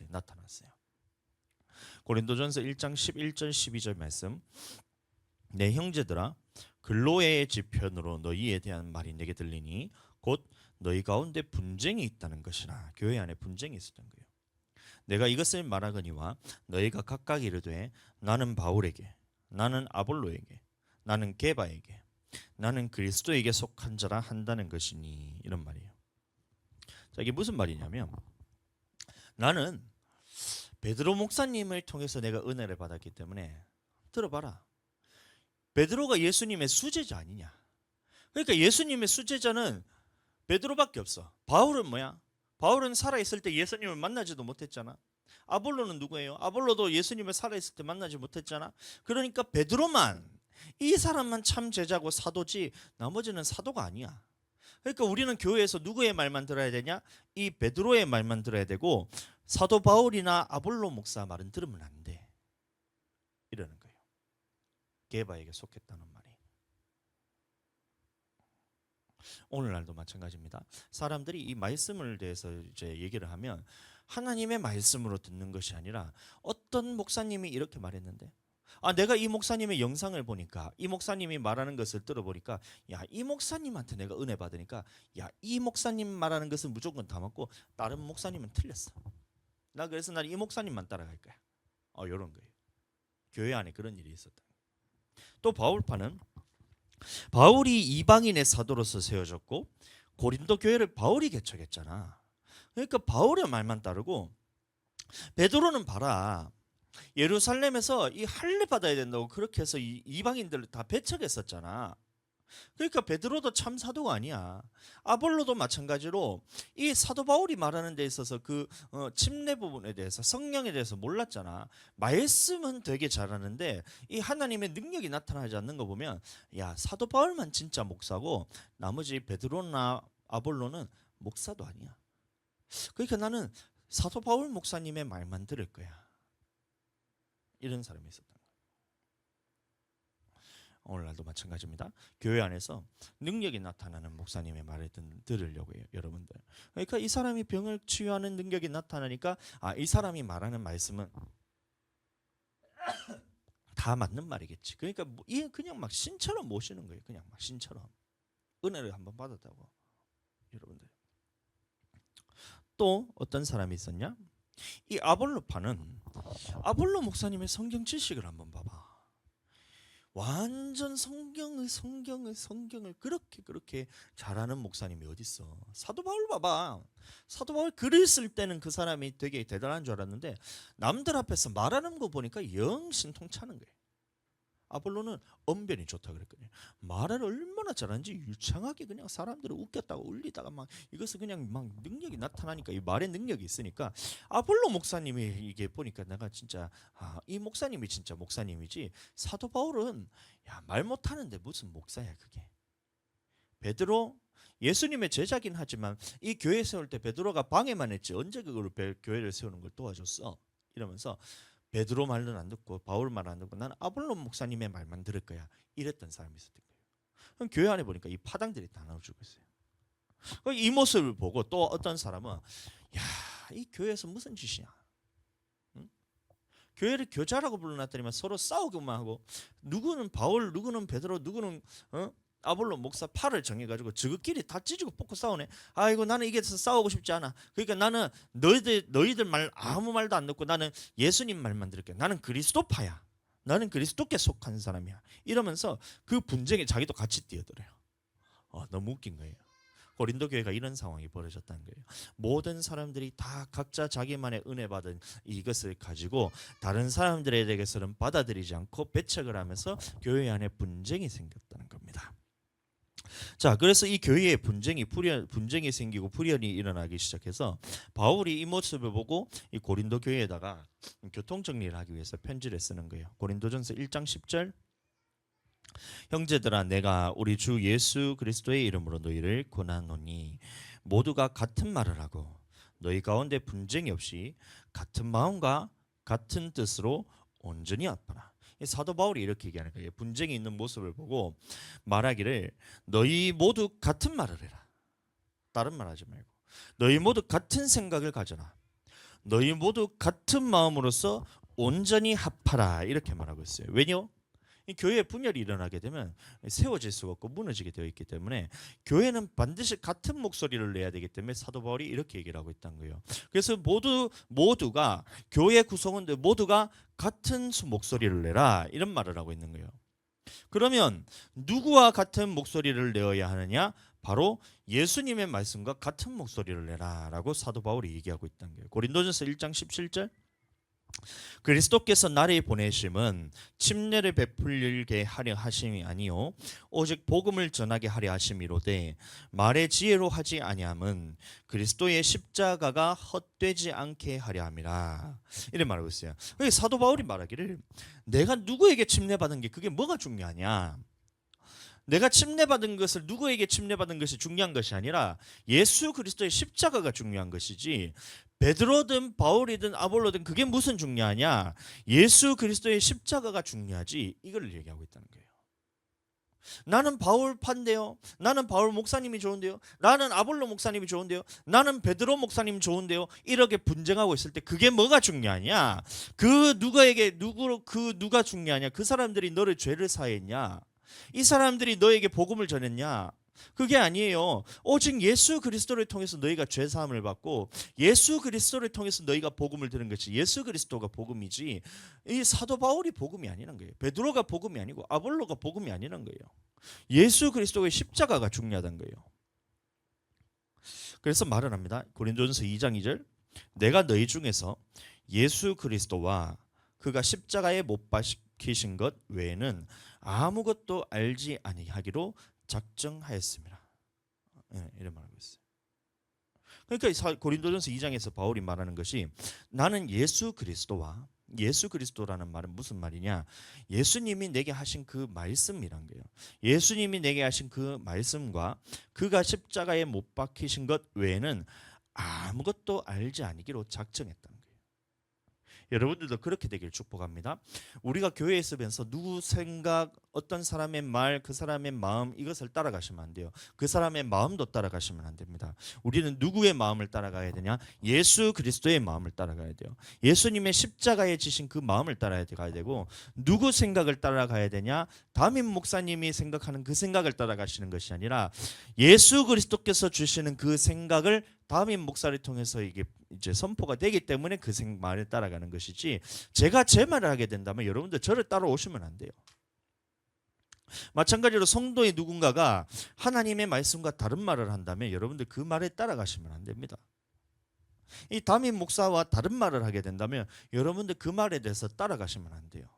나타났어요. 고린도전서 1장 11절 12절 말씀. 내 형제들아 글로의 지편으로 너희에 대한 말이 내게 들리니 곧 너희 가운데 분쟁이 있다는 것이나 교회 안에 분쟁이 있었던 거예요. 내가 이것을 말하거니와 너희가 각각 이르되 나는 바울에게 나는 아볼로에게 나는 게바에게 나는 그리스도에게 속한 자라 한다는 것이니 이런 말이에요. 자, 이게 무슨 말이냐면 나는 베드로 목사님을 통해서 내가 은혜를 받았기 때문에 들어봐라. 베드로가 예수님의 수제자 아니냐. 그러니까 예수님의 수제자는 베드로밖에 없어. 바울은 뭐야? 바울은 살아있을 때 예수님을 만나지도 못했잖아. 아볼로는 누구예요? 아볼로도 예수님을 살아있을 때 만나지 못했잖아. 그러니까 베드로만 이 사람만 참 제자고 사도지 나머지는 사도가 아니야. 그러니까 우리는 교회에서 누구의 말만 들어야 되냐? 이 베드로의 말만 들어야 되고 사도 바울이나 아볼로 목사 말은 들으면 안 돼. 이러는 거예요. 게바에게 속했다는 말이. 오늘날도 마찬가지입니다. 사람들이 이 말씀을 대해서 이제 얘기를 하면 하나님의 말씀으로 듣는 것이 아니라 어떤 목사님이 이렇게 말했는데, 내가 이 목사님의 영상을 보니까, 이 목사님이 말하는 것을 들어보니까, 야, 이 목사님한테 내가 은혜 받으니까, 야, 이 목사님 말하는 것은 무조건 다 맞고 다른 목사님은 틀렸어. 그래서 난 이 목사님만 따라갈 거야. 이런 거예요. 교회 안에 그런 일이 있었다. 또 바울파는 바울이 이방인의 사도로서 세워졌고 고린도 교회를 바울이 개척했잖아. 그러니까 바울의 말만 따르고, 베드로는 봐라, 예루살렘에서 이 할례 받아야 된다고 그렇게 해서 이방인들을 다 배척했었잖아. 그러니까 베드로도 참 사도가 아니야. 아볼로도 마찬가지로 이 사도 바울이 말하는 데 있어서 그 침례 부분에 대해서, 성령에 대해서 몰랐잖아. 말씀은 되게 잘하는데 이 하나님의 능력이 나타나지 않는 거 보면, 야, 사도 바울만 진짜 목사고 나머지 베드로나 아볼로는 목사도 아니야. 그러니까 나는 사도 바울 목사님의 말만 들을 거야. 이런 사람이 있었다. 오늘날도 마찬가지입니다. 교회 안에서 능력이 나타나는 목사님의 말을 들으려고 해요, 여러분들. 그러니까 이 사람이 병을 치유하는 능력이 나타나니까, 이 사람이 말하는 말씀은 다 맞는 말이겠지. 그러니까 그냥 막 신처럼 모시는 거예요. 그냥 막 신처럼 은혜를 한번 받았다고. 여러분들, 또 어떤 사람이 있었냐? 이 아볼로파는 아볼로 목사님의 성경 지식을 한번 봐봐. 완전 성경을 그렇게 잘하는 목사님이 어딨어. 사도 바울 봐봐. 사도 바울 글을 쓸 때는 그 사람이 되게 대단한 줄 알았는데 남들 앞에서 말하는 거 보니까 영 신통차는 거예요. 아볼로는 언변이 좋다 그랬거든요. 말을 얼마나 잘하는지 유창하게 그냥 사람들을 웃겼다가 울리다가 막 이것을 그냥 막 능력이 나타나니까, 이 말의 능력이 있으니까 아볼로 목사님이 이게 보니까 내가 진짜 이 목사님이 진짜 목사님이지, 사도 바울은 말 못하는데 무슨 목사야 그게. 베드로 예수님의 제자긴 하지만 이 교회 세울 때 베드로가 방해만 했지 언제 그걸 교회를 세우는 걸 도와줬어. 이러면서 베드로 말은 안 듣고 바울 말 안 듣고 나는 아볼로 목사님의 말만 들을 거야, 이랬던 사람이 있었던 거예요. 그럼 교회 안에 보니까 이 파당들이 다 나와주고 있어요. 이 모습을 보고 또 어떤 사람은, 야, 이 교회에서 무슨 짓이야? 응? 교회를 교자라고 불러놨더니만 서로 싸우기만 하고, 누구는 바울, 누구는 베드로, 누구는 아볼로 목사 팔을 정해가지고 저것끼리 다 찢고 뽑고 싸우네. 아이고, 나는 이게 싸우고 싶지 않아. 그러니까 나는 너희들 말 아무 말도 안 듣고 나는 예수님 말만 들을게. 나는 그리스도파야. 나는 그리스도께 속한 사람이야. 이러면서 그 분쟁에 자기도 같이 뛰어들어요. 너무 웃긴 거예요. 고린도 교회가 이런 상황이 벌어졌다는 거예요. 모든 사람들이 다 각자 자기만의 은혜 받은 이것을 가지고 다른 사람들에 대해서는 받아들이지 않고 배척을 하면서 교회 안에 분쟁이 생겼다는 겁니다. 자, 그래서 이 교회에 분쟁이 생기고 불연이 일어나기 시작해서 바울이 이 모습을 보고 이 고린도 교회에다가 교통 정리를 하기 위해서 편지를 쓰는 거예요. 고린도전서 1장 10절, 형제들아, 내가 우리 주 예수 그리스도의 이름으로 너희를 권하노니 모두가 같은 말을 하고 너희 가운데 분쟁이 없이 같은 마음과 같은 뜻으로 온전히 합하라. 사도 바울이 이렇게 얘기하는 거예요. 분쟁이 있는 모습을 보고 말하기를, 너희 모두 같은 말을 해라. 다른 말 하지 말고 너희 모두 같은 생각을 가져라. 너희 모두 같은 마음으로서 온전히 합하라. 이렇게 말하고 있어요. 왜냐? 이 교회에 분열이 일어나게 되면 세워질 수가 없고 무너지게 되어 있기 때문에 교회는 반드시 같은 목소리를 내야 되기 때문에 사도 바울이 이렇게 얘기를 하고 있다는 거예요. 그래서 모두가 교회 구성원들 모두가 같은 목소리를 내라, 이런 말을 하고 있는 거예요. 그러면 누구와 같은 목소리를 내어야 하느냐? 바로 예수님의 말씀과 같은 목소리를 내라라고 사도 바울이 얘기하고 있다는 거예요. 고린도전서 1장 17절, 그리스도께서 나를 보내심은 침례를 베풀게 하려 하심이 아니요 오직 복음을 전하게 하려 하심이로되 말의 지혜로 하지 아니함은 그리스도의 십자가가 헛되지 않게 하려 함이라. 이래 말하고 있어요. 사도 바울이 말하기를, 내가 누구에게 침례받은 게 그게 뭐가 중요하냐? 내가 침례받은 것을 누구에게 침례받은 것이 중요한 것이 아니라 예수 그리스도의 십자가가 중요한 것이지, 베드로든 바울이든 아볼로든 그게 무슨 중요하냐? 예수 그리스도의 십자가가 중요하지, 이걸 얘기하고 있다는 거예요. 나는 바울 판데요. 나는 바울 목사님이 좋은데요. 나는 아볼로 목사님이 좋은데요. 나는 베드로 목사님 좋은데요. 이렇게 분쟁하고 있을 때 그게 뭐가 중요하냐? 누가 중요하냐? 그 사람들이 너를 죄를 사했냐? 이 사람들이 너에게 복음을 전했냐? 그게 아니에요. 오직 예수 그리스도를 통해서 너희가 죄 사함을 받고 예수 그리스도를 통해서 너희가 복음을 들은 것이 예수 그리스도가 복음이지, 이 사도 바울이 복음이 아니란 거예요. 베드로가 복음이 아니고 아볼로가 복음이 아니란 거예요. 예수 그리스도의 십자가가 중요하다는 거예요. 그래서 말을 합니다. 고린도전서 2장 2절, 내가 너희 중에서 예수 그리스도와 그가 십자가에 못 박히신 것 외에는 아무것도 알지 아니하기로 작정하였습니다. 이런 말하고 있어요. 그러니까 고린도전서 2장에서 바울이 말하는 것이, 나는 예수 그리스도와, 예수 그리스도라는 말은 무슨 말이냐? 예수님이 내게 하신 그 말씀이란 거예요. 예수님이 내게 하신 그 말씀과 그가 십자가에 못 박히신 것 외에는 아무것도 알지 아니기로 작정했다는 거예요. 여러분들도 그렇게 되길 축복합니다. 우리가 교회에 있으면서 누구 생각, 어떤 사람의 말, 그 사람의 마음, 이것을 따라가시면 안 돼요. 그 사람의 마음도 따라가시면 안 됩니다. 우리는 누구의 마음을 따라가야 되냐? 예수 그리스도의 마음을 따라가야 돼요. 예수님의 십자가에 지신 그 마음을 따라가야 되고, 누구 생각을 따라가야 되냐? 담임 목사님이 생각하는 그 생각을 따라가시는 것이 아니라 예수 그리스도께서 주시는 그 생각을 담임 목사를 통해서 이게 이제 선포가 되기 때문에 그 말을 따라가는 것이지, 제가 제 말을 하게 된다면 여러분들 저를 따라오시면 안 돼요. 마찬가지로 성도의 누군가가 하나님의 말씀과 다른 말을 한다면 여러분들 그 말에 따라가시면 안 됩니다. 이 담임 목사와 다른 말을 하게 된다면 여러분들 그 말에 대해서 따라가시면 안 돼요.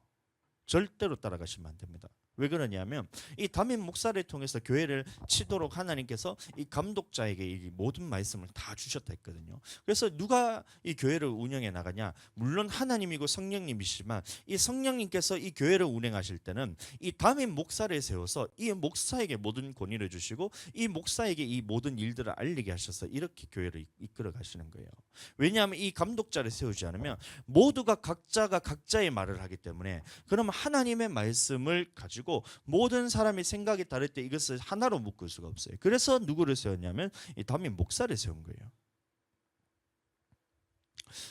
절대로 따라가시면 안 됩니다. 왜 그러냐면 이 담임 목사를 통해서 교회를 치도록 하나님께서 이 감독자에게 이 모든 말씀을 다 주셨다 했거든요. 그래서 누가 이 교회를 운영해 나가냐? 물론 하나님이고 성령님이시지만 이 성령님께서 이 교회를 운행하실 때는 이 담임 목사를 세워서 이 목사에게 모든 권위를 주시고 이 목사에게 이 모든 일들을 알리게 하셔서 이렇게 교회를 이끌어 가시는 거예요. 왜냐하면 이 감독자를 세우지 않으면 모두가 각자가 각자의 말을 하기 때문에, 그러면 하나님의 말씀을 가지고 모든 사람의 생각이 다를 때 이것을 하나로 묶을 수가 없어요. 그래서 누구를 세웠냐면 이 담임 목사를 세운 거예요.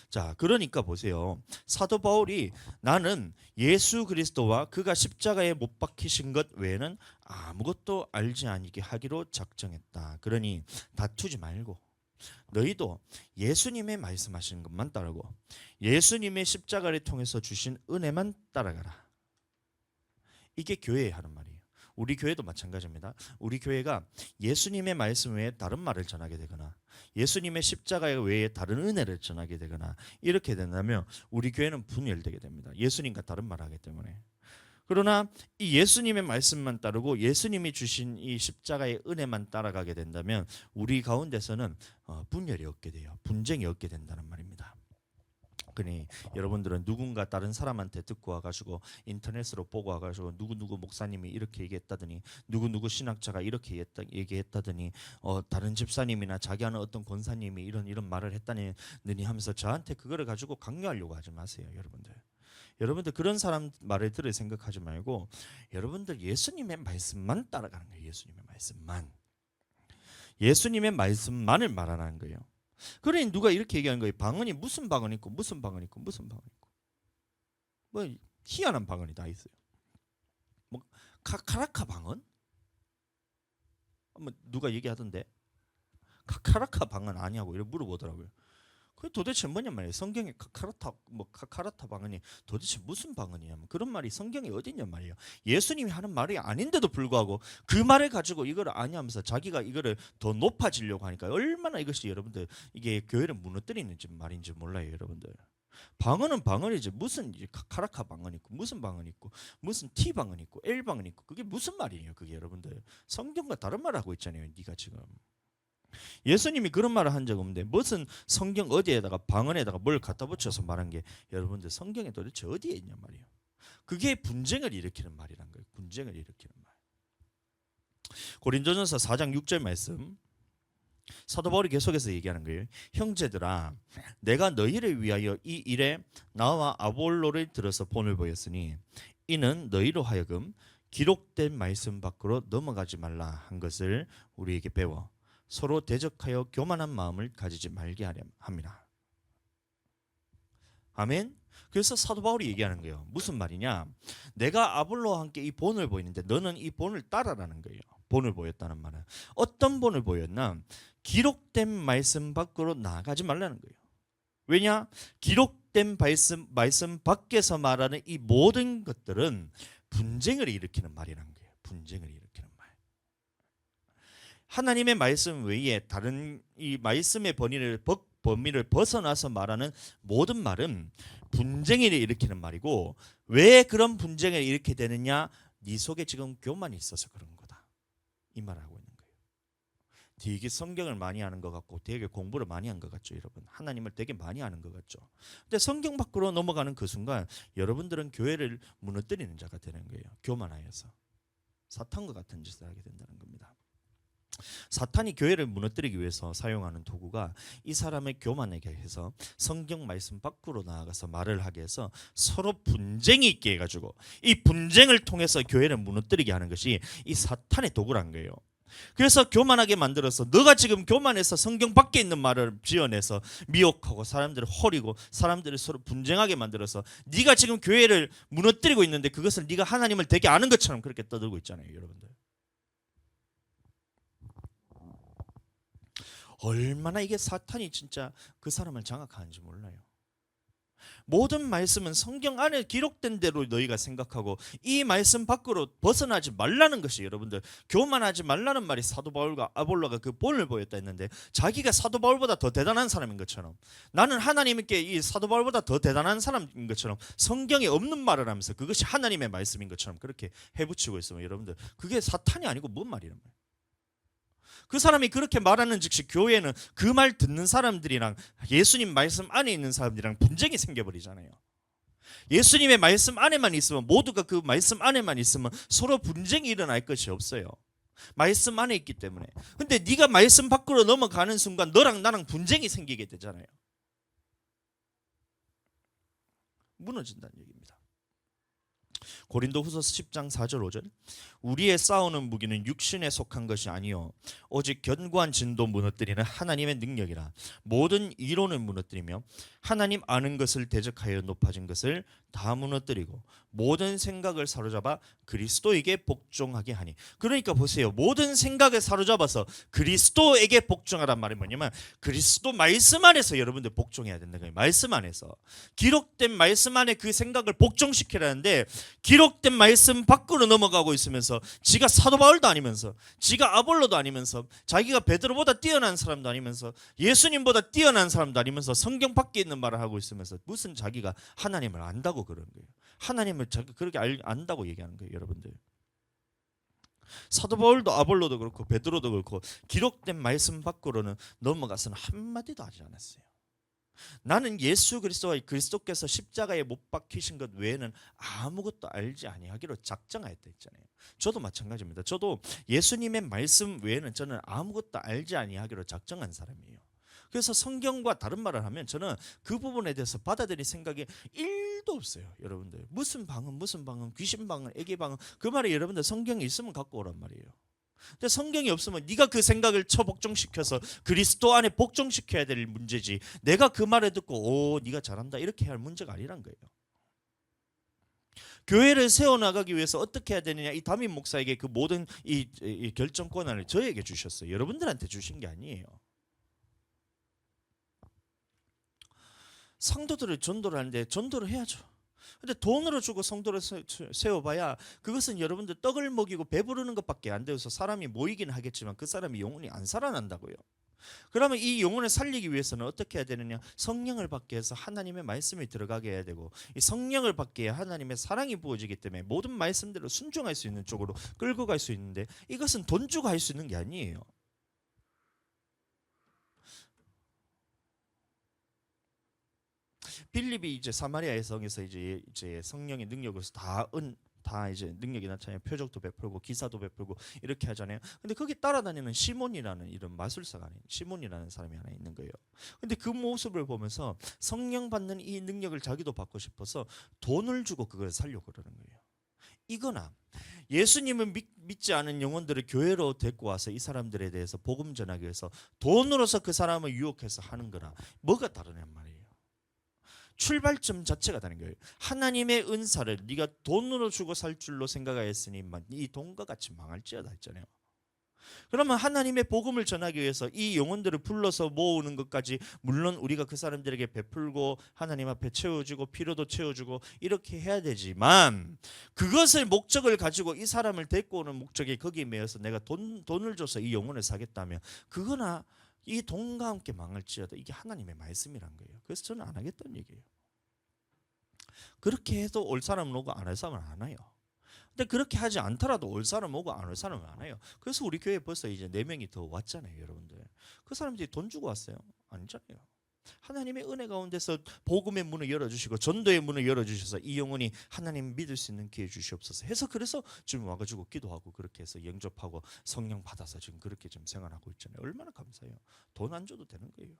자, 그러니까 보세요. 사도 바울이 나는 예수 그리스도와 그가 십자가에 못 박히신 것 외에는 아무것도 알지 아니게 하기로 작정했다. 그러니 다투지 말고 너희도 예수님의 말씀하시는 것만 따르고 예수님의 십자가를 통해서 주신 은혜만 따라가라. 이게 교회에 하는 말이에요. 우리 교회도 마찬가지입니다. 우리 교회가 예수님의 말씀 외에 다른 말을 전하게 되거나 예수님의 십자가 외에 다른 은혜를 전하게 되거나 이렇게 된다면 우리 교회는 분열되게 됩니다. 예수님과 다른 말을 하기 때문에. 그러나 이 예수님의 말씀만 따르고 예수님이 주신 이 십자가의 은혜만 따라가게 된다면 우리 가운데서는 분열이 없게 돼요. 분쟁이 없게 된다는 말입니다. 그러니 여러분들은 누군가 다른 사람한테 듣고 와가지고 인터넷으로 보고 와가지고 누구누구 목사님이 이렇게 얘기했다더니 누구누구 신학자가 이렇게 얘기했다더니 다른 집사님이나 자기 아는 어떤 권사님이 이런 말을 했다니 하면서 저한테 그거를 가지고 강요하려고 하지 마세요. 여러분들 그런 사람 말을 들을 생각하지 말고 여러분들 예수님의 말씀만 따라가는 거예요. 예수님의 말씀만을 말하는 거예요. 그러니 누가 이렇게 얘기하는 거예요. 방언이 무슨 방언 있고 무슨 방언 있고 무슨 방언 있고 뭐 희한한 방언이 다 있어요. 뭐 카카라카 방언? 뭐 누가 얘기하던데 카카라카 방언 아니냐고 이렇게 물어보더라고요. 그 도대체 뭐냐 말이에요. 성경에 카카라타 방언이 도대체 무슨 방언이냐면 그런 말이 성경에 어디 있냐 말이에요. 예수님이 하는 말이 아닌데도 불구하고 그 말을 가지고 이걸 아냐면서 자기가 이거를 더 높아지려고 하니까 얼마나 이것이 여러분들 이게 교회를 무너뜨리는 말인지 몰라요. 여러분들 방언은 방언이지 무슨 카카라카 방언 있고 무슨 방언 있고 무슨 T 방언 있고 L 방언 있고 그게 무슨 말이에요. 그게 여러분들 성경과 다른 말 하고 있잖아요. 네가 지금 예수님이 그런 말을 한 적 없는데 무슨 성경 어디에다가 방언에다가 뭘 갖다 붙여서 말한 게 여러분들 성경에 도대체 어디에 있냐 말이에요. 그게 분쟁을 일으키는 말이란 거예요. 분쟁을 일으키는 말. 고린도전서 4장 6절 말씀. 사도 바울이 계속해서 얘기하는 거예요. 형제들아, 내가 너희를 위하여 이 일에 나와 아볼로를 들어서 본을 보였으니 이는 너희로 하여금 기록된 말씀 밖으로 넘어가지 말라 한 것을 우리에게 배워 서로 대적하여 교만한 마음을 가지지 말게 하려 합니다. 아멘. 그래서 사도 바울이 얘기하는 거예요. 무슨 말이냐? 내가 아볼로와 함께 이 본을 보이는데 너는 이 본을 따라라는 거예요. 본을 보였다는 말은 어떤 본을 보였나? 기록된 말씀 밖으로 나가지 말라는 거예요. 왜냐? 기록된 말씀 밖에서 말하는 이 모든 것들은 분쟁을 일으키는 말이라는 거예요. 분쟁을 일으키는 말. 하나님의 말씀 외에 다른 이 말씀의 범위를 벗어나서 말하는 모든 말은 분쟁을 일으키는 말이고, 왜 그런 분쟁을 일으키게 되느냐? 네 속에 지금 교만이 있어서 그런 거다. 이 말을 하고 있는 거예요. 되게 성경을 많이 아는 것 같고 되게 공부를 많이 한 것 같죠, 여러분. 하나님을 되게 많이 아는 것 같죠. 근데 성경 밖으로 넘어가는 그 순간 여러분들은 교회를 무너뜨리는 자가 되는 거예요. 교만하여서 사탄과 같은 짓을 하게 된다는 겁니다. 사탄이 교회를 무너뜨리기 위해서 사용하는 도구가 이 사람의 교만하게 해서 성경 말씀 밖으로 나아가서 말을 하게 해서 서로 분쟁이 있게 해가지고 이 분쟁을 통해서 교회를 무너뜨리게 하는 것이 이 사탄의 도구란 거예요. 그래서 교만하게 만들어서 너가 지금 교만해서 성경 밖에 있는 말을 지어내서 미혹하고 사람들을 허리고 사람들을 서로 분쟁하게 만들어서 네가 지금 교회를 무너뜨리고 있는데 그것을 네가 하나님을 되게 아는 것처럼 그렇게 떠들고 있잖아요, 여러분들. 얼마나 이게 사탄이 진짜 그 사람을 장악하는지 몰라요. 모든 말씀은 성경 안에 기록된 대로 너희가 생각하고 이 말씀 밖으로 벗어나지 말라는 것이, 여러분들, 교만하지 말라는 말이 사도 바울과 아볼로가 그 본을 보였다 했는데 자기가 사도 바울보다 더 대단한 사람인 것처럼, 나는 하나님께 이 사도 바울보다 더 대단한 사람인 것처럼 성경에 없는 말을 하면서 그것이 하나님의 말씀인 것처럼 그렇게 해붙이고 있으면 여러분들 그게 사탄이 아니고 뭔 말이란 말이에요. 그 사람이 그렇게 말하는 즉시 교회는 그 말 듣는 사람들이랑 예수님 말씀 안에 있는 사람들이랑 분쟁이 생겨버리잖아요. 예수님의 말씀 안에만 있으면, 모두가 그 말씀 안에만 있으면 서로 분쟁이 일어날 것이 없어요. 말씀 안에 있기 때문에. 근데 네가 말씀 밖으로 넘어가는 순간 너랑 나랑 분쟁이 생기게 되잖아요. 무너진다는 얘기입니다. 고린도후서 10장 4절 5절. 우리의 싸우는 무기는 육신에 속한 것이 아니요 오직 견고한 진도 무너뜨리는 하나님의 능력이라. 모든 이론을 무너뜨리며 하나님 아는 것을 대적하여 높아진 것을 다 무너뜨리고 모든 생각을 사로잡아 그리스도에게 복종하게 하니. 그러니까 보세요, 모든 생각을 사로잡아서 그리스도에게 복종하란 말이 뭐냐면 그리스도 말씀 안에서 여러분들 복종해야 된다는 거예요. 말씀 안에서 기록된 말씀 안에 그 생각을 복종시키라는데, 기록된 말씀 밖으로 넘어가고 있으면서 지가 사도 바울도 아니면서 지가 아볼로도 아니면서 자기가 베드로보다 뛰어난 사람도 아니면서 예수님보다 뛰어난 사람도 아니면서 성경 밖에 있는 말을 하고 있으면서 무슨 자기가 하나님을 안다고 그러는 거예요. 하나님을 자기가 그렇게 안다고 얘기하는 거예요, 여러분들. 사도 바울도 아볼로도 그렇고 베드로도 그렇고 기록된 말씀 밖으로는 넘어가서는 한마디도 하지 않았어요. 나는 예수 그리스도와 그리스도께서 십자가에 못 박히신 것 외에는 아무것도 알지 아니하기로 작정하였다 했잖아요. 저도 마찬가지입니다. 저도 예수님의 말씀 외에는 저는 아무것도 알지 아니하기로 작정한 사람이에요. 그래서 성경과 다른 말을 하면 저는 그 부분에 대해서 받아들일 생각이 1도 없어요. 여러분들 무슨 방언 귀신 방언 애기 방언 그 말이 여러분들 성경에 있으면 갖고 오란 말이에요. 근데 성경이 없으면 네가 그 생각을 복종시켜서 그리스도 안에 복종시켜야 될 문제지, 내가 그 말을 듣고 오 네가 잘한다 이렇게 할 문제가 아니란 거예요. 교회를 세워나가기 위해서 어떻게 해야 되느냐, 이 담임 목사에게 그 모든 이 결정 권한을 저에게 주셨어요. 여러분들한테 주신 게 아니에요. 성도들을 전도를 하는데 전도를 해야죠. 근데 돈으로 주고 성도를 세워봐야 그것은 여러분들 떡을 먹이고 배부르는 것밖에 안 되어서 사람이 모이긴 하겠지만 그 사람이 영원히 안 살아난다고요. 그러면 이 영혼을 살리기 위해서는 어떻게 해야 되느냐, 성령을 받게 해서 하나님의 말씀이 들어가게 해야 되고, 이 성령을 받게 해야 하나님의 사랑이 부어지기 때문에 모든 말씀대로 순종할 수 있는 쪽으로 끌고 갈 수 있는데, 이것은 돈 주고 할 수 있는 게 아니에요. 빌립이 이제 사마리아의 성에서 이제 성령의 능력으로서 다 다 이제 능력이 나타나요. 표적도 베풀고 기사도 베풀고 이렇게 하잖아요. 근데 거기 따라다니는 시몬이라는 이런 마술사가 아닌 시몬이라는 사람이 하나 있는 거예요. 근데 그 모습을 보면서 성령 받는 이 능력을 자기도 받고 싶어서 돈을 주고 그걸 살려고 그러는 거예요. 이거나 예수님을 믿지 않은 영혼들을 교회로 데리고 와서 이 사람들에 대해서 복음 전하기 위해서 돈으로서 그 사람을 유혹해서 하는 거나 뭐가 다르냔 말이에요. 출발점 자체가 다른 거예요. 하나님의 은사를 네가 돈으로 주고 살 줄로 생각하였으니 이 돈과 같이 망할지어다 했잖아요. 그러면 하나님의 복음을 전하기 위해서 이 영혼들을 불러서 모으는 것까지 물론 우리가 그 사람들에게 베풀고 하나님 앞에 채워주고 필요도 채워주고 이렇게 해야 되지만 그것을 목적을 가지고 이 사람을 데리고 오는 목적이 거기에 매여서 내가 돈을 줘서 이 영혼을 사겠다면 그거나 이 돈과 함께 망할지어다. 이게 하나님의 말씀이란 거예요. 그래서 저는 안 하겠다는 얘기예요. 그렇게 해도 올 사람은 오고 안 할 사람은 안 와요. 근데 그렇게 하지 않더라도 올 사람 오고 안 올 사람은 안 와요. 그래서 우리 교회에 벌써 이제 4명이 더 왔잖아요, 여러분들. 그 사람들이 돈 주고 왔어요? 아니잖아요. 하나님의 은혜 가운데서 복음의 문을 열어주시고 전도의 문을 열어주셔서 이 영혼이 하나님 믿을 수 있는 기회 주시옵소서 해서 그래서 지금 와가지고 기도하고 그렇게 해서 영접하고 성령 받아서 지금 그렇게 좀 생활하고 있잖아요. 얼마나 감사해요. 돈 안 줘도 되는 거예요.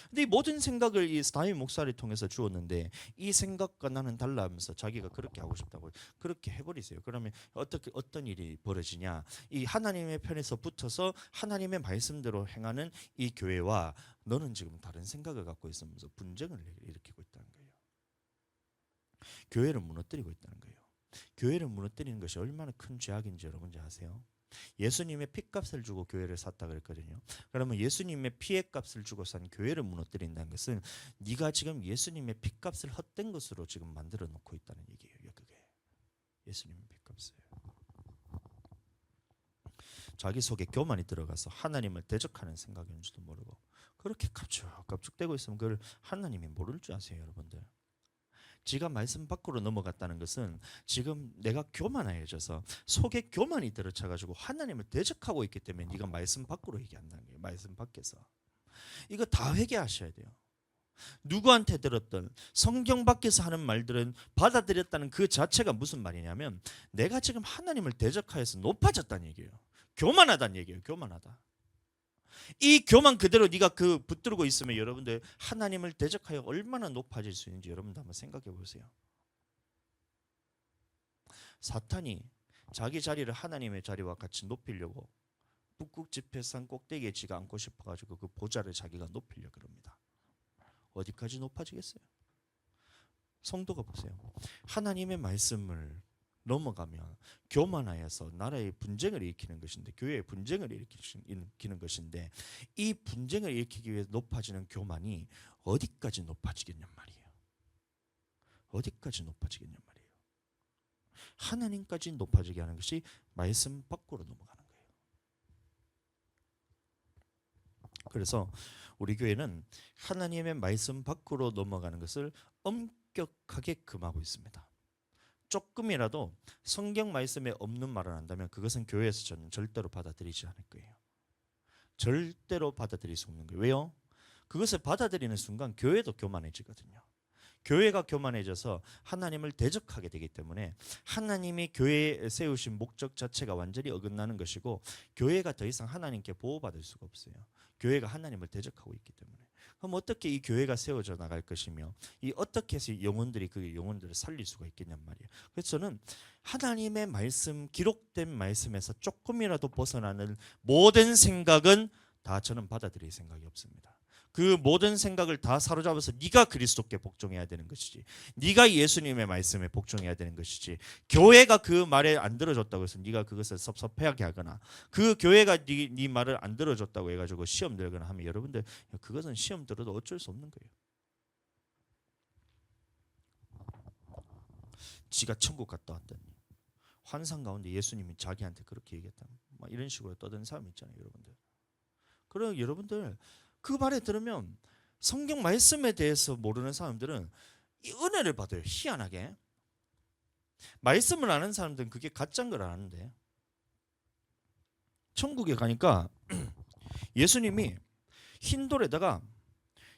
근데 이 모든 생각을 이 다윗 목사를 통해서 주었는데 이 생각과 나는 달라하면서 자기가 그렇게 하고 싶다고 그렇게 해버리세요. 그러면 어떤 일이 벌어지냐? 이 하나님의 편에서 붙어서 하나님의 말씀대로 행하는 이 교회와 너는 지금 다른 생각을 갖고 있으면서 분쟁을 일으키고 있다는 거예요. 교회를 무너뜨리고 있다는 거예요. 교회를 무너뜨리는 것이 얼마나 큰 죄악인지 여러분들 아세요? 예수님의 피값을 주고 교회를 샀다 그랬거든요. 그러면 예수님의 피의 값을 주고 산 교회를 무너뜨린다는 것은 네가 지금 예수님의 피값을 헛된 것으로 지금 만들어 놓고 있다는 얘기예요. 그게 예수님의 피값을 자기 속에 교만이 들어가서 하나님을 대적하는 생각인지도 모르고 그렇게 깝죽대고 있으면 그걸 하나님이 모를 줄 아세요, 여러분들? 지가 말씀 밖으로 넘어갔다는 것은 지금 내가 교만해져서 속에 교만이 들어차가지고 하나님을 대적하고 있기 때문에 네가 말씀 밖으로 얘기한다는 거예요. 말씀 밖에서 이거 다 회개하셔야 돼요. 누구한테 들었던 성경 밖에서 하는 말들은 받아들였다는 그 자체가 무슨 말이냐면 내가 지금 하나님을 대적하여서 높아졌다는 얘기예요. 교만하다는 얘기예요. 교만하다. 이 교만 그대로 네가 그 붙들고 있으면 여러분들 하나님을 대적하여 얼마나 높아질 수 있는지 여러분들 한번 생각해 보세요. 사탄이 자기 자리를 하나님의 자리와 같이 높이려고 북극 지폐산 꼭대기에 지가 앉고 싶어가지고 그 보좌를 자기가 높이려 그럽니다. 어디까지 높아지겠어요? 성도가 보세요. 하나님의 말씀을 넘어가면 교만하여서 나라의 분쟁을 일으키는 것인데 교회의 분쟁을 일으키는 것인데 이 분쟁을 일으키기 위해 높아지는 교만이 어디까지 높아지겠냔 말이에요. 어디까지 높아지겠냔 말이에요. 하나님까지 높아지게 하는 것이 말씀 밖으로 넘어가는 거예요. 그래서 우리 교회는 하나님의 말씀 밖으로 넘어가는 것을 엄격하게 금하고 있습니다. 조금이라도 성경 말씀에 없는 말을 한다면 그것은 교회에서 저는 절대로 받아들이지 않을 거예요. 절대로 받아들일 수 없는 거예요. 왜요? 그것을 받아들이는 순간 교회도 교만해지거든요. 교회가 교만해져서 하나님을 대적하게 되기 때문에 하나님이 교회에 세우신 목적 자체가 완전히 어긋나는 것이고 교회가 더 이상 하나님께 보호받을 수가 없어요. 교회가 하나님을 대적하고 있기 때문에. 그럼 어떻게 이 교회가 세워져 나갈 것이며 이 어떻게 해서 영혼들이 그 영혼들을 살릴 수가 있겠냔 말이에요. 그래서 저는 하나님의 말씀, 기록된 말씀에서 조금이라도 벗어나는 모든 생각은 다 저는 받아들일 생각이 없습니다. 그 모든 생각을 다 사로잡아서 네가 그리스도께 복종해야 되는 것이지, 네가 예수님의 말씀에 복종해야 되는 것이지, 교회가 그 말에 안 들어줬다고 해서 네가 그것을 섭섭해하게 하거나 그 교회가 네 말을 안 들어줬다고 해가지고 시험 들거나 하면 여러분들 그것은 시험 들어도 어쩔 수 없는 거예요. 지가 천국 갔다 왔더니 환상 가운데 예수님이 자기한테 그렇게 얘기했다, 막 이런 식으로 떠드는 사람이 있잖아요, 여러분들. 그럼 여러분들 그 말에 들으면 성경 말씀에 대해서 모르는 사람들은 이 은혜를 받아요. 희한하게 말씀을 아는 사람들은 그게 가짜인 걸 아는데 천국에 가니까 예수님이 흰 돌에다가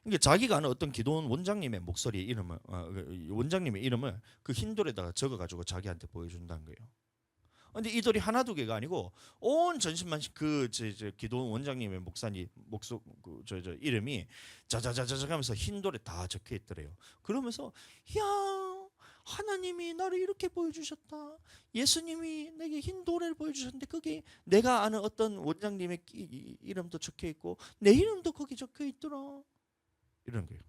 그러니까 자기가 아는 어떤 기도원 원장님의 목소리 이름을 원장님의 이름을 그 흰 돌에다가 적어가지고 자기한테 보여준다는 거예요. 근데 이 돌이 하나 두 개가 아니고 온 전신만 저 기도원 원장님의 목사님 저 이름이 자자자자자 하면서 흰 돌에 다 적혀 있더래요. 그러면서 야 하나님이 나를 이렇게 보여주셨다. 예수님이 내게 흰 돌을 보여주셨는데 거기 내가 아는 어떤 원장님의 이름도 적혀 있고 내 이름도 거기 적혀 있더라. 이런 거예요.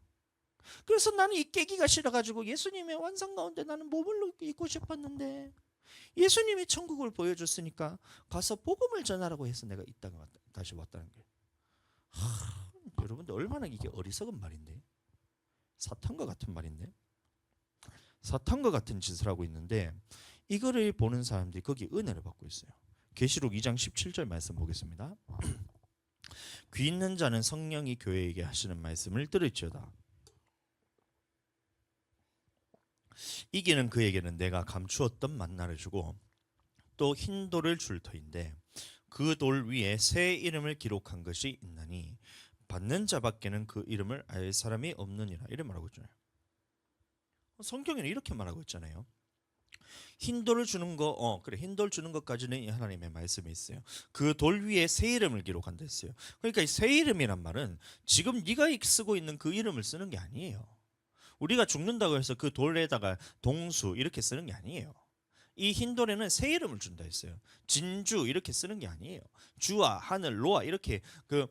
그래서 나는 이 깨기가 싫어가지고 예수님의 환상 가운데 나는 몸을 입고 싶었는데 예수님이 천국을 보여줬으니까 가서 복음을 전하라고 해서 내가 이 땅에 다시 왔다는 거예요. 여러분들 얼마나 이게 어리석은 말인데, 사탄과 같은 말인데, 사탄과 같은 짓을 하고 있는데 이거를 보는 사람들이 거기 은혜를 받고 있어요. 계시록 2장 17절 말씀 보겠습니다. 귀 있는 자는 성령이 교회에게 하시는 말씀을 들을지어다. 이기는 그에게는 내가 감추었던 만나를 주고 또 흰 돌을 줄 터인데 그 돌 위에 새 이름을 기록한 것이 있나니 받는 자밖에는 그 이름을 알 사람이 없느니라. 이래 말하고 있잖아요. 성경에는 이렇게 말하고 있잖아요. 흰 돌을 주는 거, 그래, 흰 돌 주는 것까지는 하나님의 말씀이 있어요. 그 돌 위에 새 이름을 기록한다 했어요. 그러니까 이 새 이름이란 말은 지금 네가 쓰고 있는 그 이름을 쓰는 게 아니에요. 우리가 죽는다고 해서 그 돌에다가 동수 이렇게 쓰는 게 아니에요. 이 흰 돌에는 새 이름을 준다 했어요. 진주 이렇게 쓰는 게 아니에요. 주와 하늘 로아 이렇게 그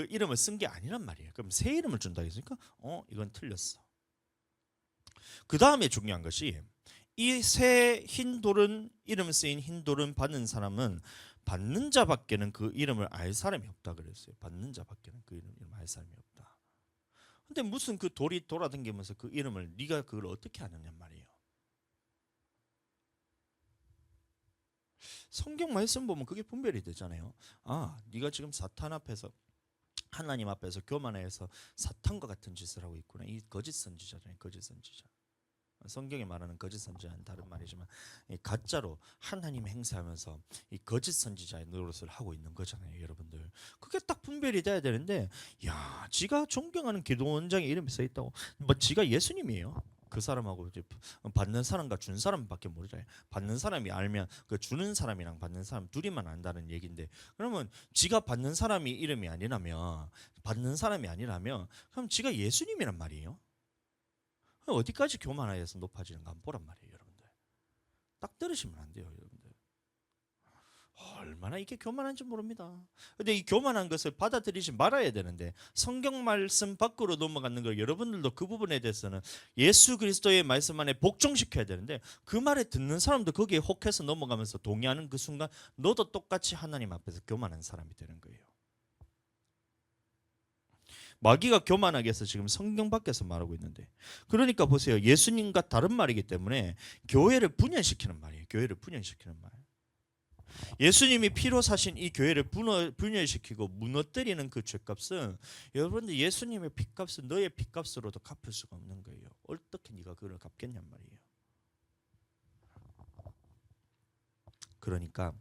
이름을 쓴 게 아니란 말이에요. 그럼 새 이름을 준다 했으니까 이건 틀렸어. 그 다음에 중요한 것이 이 새 흰 돌은 이름 쓰인 흰 돌은 받는 사람은 받는 자밖에는 그 이름을 알 사람이 없다 그랬어요. 받는 자밖에는 그 이름을 알 사람이 없다. 근데 무슨 그 돌이 돌아다니면서 그 이름을 네가 그걸 어떻게 아느냐 말이에요. 성경 말씀 보면 그게 분별이 되잖아요. 네가 지금 사탄 앞에서 하나님 앞에서 교만해서 사탄과 같은 짓을 하고 있구나. 이 거짓 선지자잖아요. 거짓 선지자. 성경에 말하는 거짓 선지자는 다른 말이지만 가짜로 하나님 행세하면서 이 거짓 선지자의 노릇을 하고 있는 거잖아요, 여러분들. 그게 딱 분별이 돼야 되는데, 지가 존경하는 기도원장의 이름이 써 있다고, 지가 예수님이에요. 그 사람하고 이제 받는 사람과 준 사람밖에 모르잖아요. 받는 사람이 알면 그 주는 사람이랑 받는 사람 둘이만 안다는 얘기인데, 그러면 지가 받는 사람이 이름이 아니라면, 받는 사람이 아니라면, 그럼 지가 예수님이란 말이에요. 어디까지 교만하여서 높아지는가 한번 보란 말이에요, 여러분들. 딱 들으시면 안 돼요, 여러분들. 얼마나 이게 교만한지 모릅니다. 근데 이 교만한 것을 받아들이지 말아야 되는데 성경 말씀 밖으로 넘어가는 걸 여러분들도 그 부분에 대해서는 예수 그리스도의 말씀 안에 복종시켜야 되는데 그 말에 듣는 사람도 거기에 혹해서 넘어가면서 동의하는 그 순간 너도 똑같이 하나님 앞에서 교만한 사람이 되는 거예요. 마귀가 교만하게 해서 지금 성경 밖에서 말하고 있는데, 그러니까 보세요. 예수님과 다른 말이기 때문에 교회를 분열시키는 말이에요. 교회를 분열시키는 말. 예수님이 피로 사신 이 교회를 분열시키고 무너뜨리는 그 죄값은, 여러분들 예수님의 피값은 너의 피값으로도 갚을 수가 없는 거예요. 어떻게 네가 그걸 갚겠냔 말이에요. 그러니까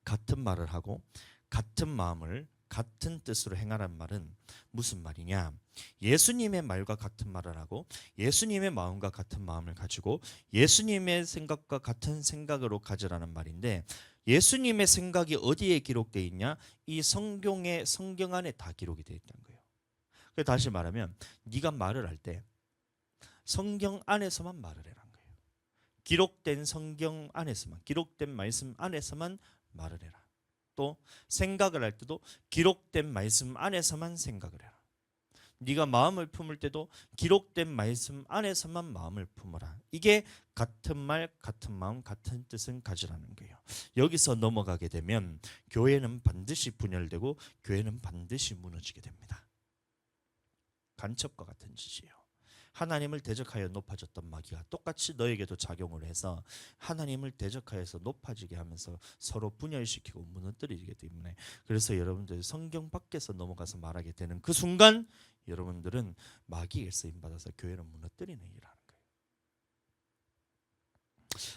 같은 말을 하고 같은 마음을 같은 뜻으로 행하란 말은 무슨 말이냐? 예수님의 말과 같은 말을 하고 예수님의 마음과 같은 마음을 가지고 예수님의 생각과 같은 생각으로 가지라는 말인데, 예수님의 생각이 어디에 기록되어 있냐? 이 성경 안에 다 기록이 되어 있다는 거예요. 다시 말하면 네가 말을 할 때 성경 안에서만 말을 해라는 거예요. 기록된 성경 안에서만, 기록된 말씀 안에서만 말을 해라. 또 생각을 할 때도 기록된 말씀 안에서만 생각을 해라. 네가 마음을 품을 때도 기록된 말씀 안에서만 마음을 품어라. 이게 같은 말, 같은 마음, 같은 뜻은 가지라는 거예요. 여기서 넘어가게 되면 교회는 반드시 분열되고 교회는 반드시 무너지게 됩니다. 간첩과 같은 짓이에요. 하나님을 대적하여 높아졌던 마귀가 똑같이 너에게도 작용을 해서 하나님을 대적하여서 높아지게 하면서 서로 분열시키고 무너뜨리기 때문에, 그래서 여러분들 성경 밖에서 넘어가서 말하게 되는 그 순간 여러분들은 마귀에 쓰임받아서 교회를 무너뜨리는 일을 하는 거예요.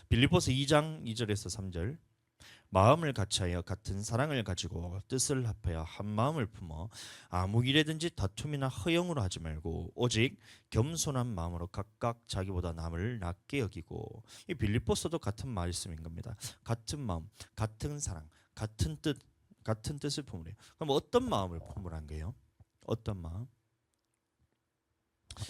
빌립보서 2장 2절에서 3절, 마음을 같이하여 같은 사랑을 가지고 뜻을 합하여 한 마음을 품어 아무 일에든지 다툼이나 허영으로 하지 말고 오직 겸손한 마음으로 각각 자기보다 남을 낮게 여기고, 이 빌립보서도 같은 말씀인 겁니다. 같은 마음, 같은 사랑, 같은 뜻을 품으래요. 그럼 어떤 마음을 품으란 거예요? 어떤 마음?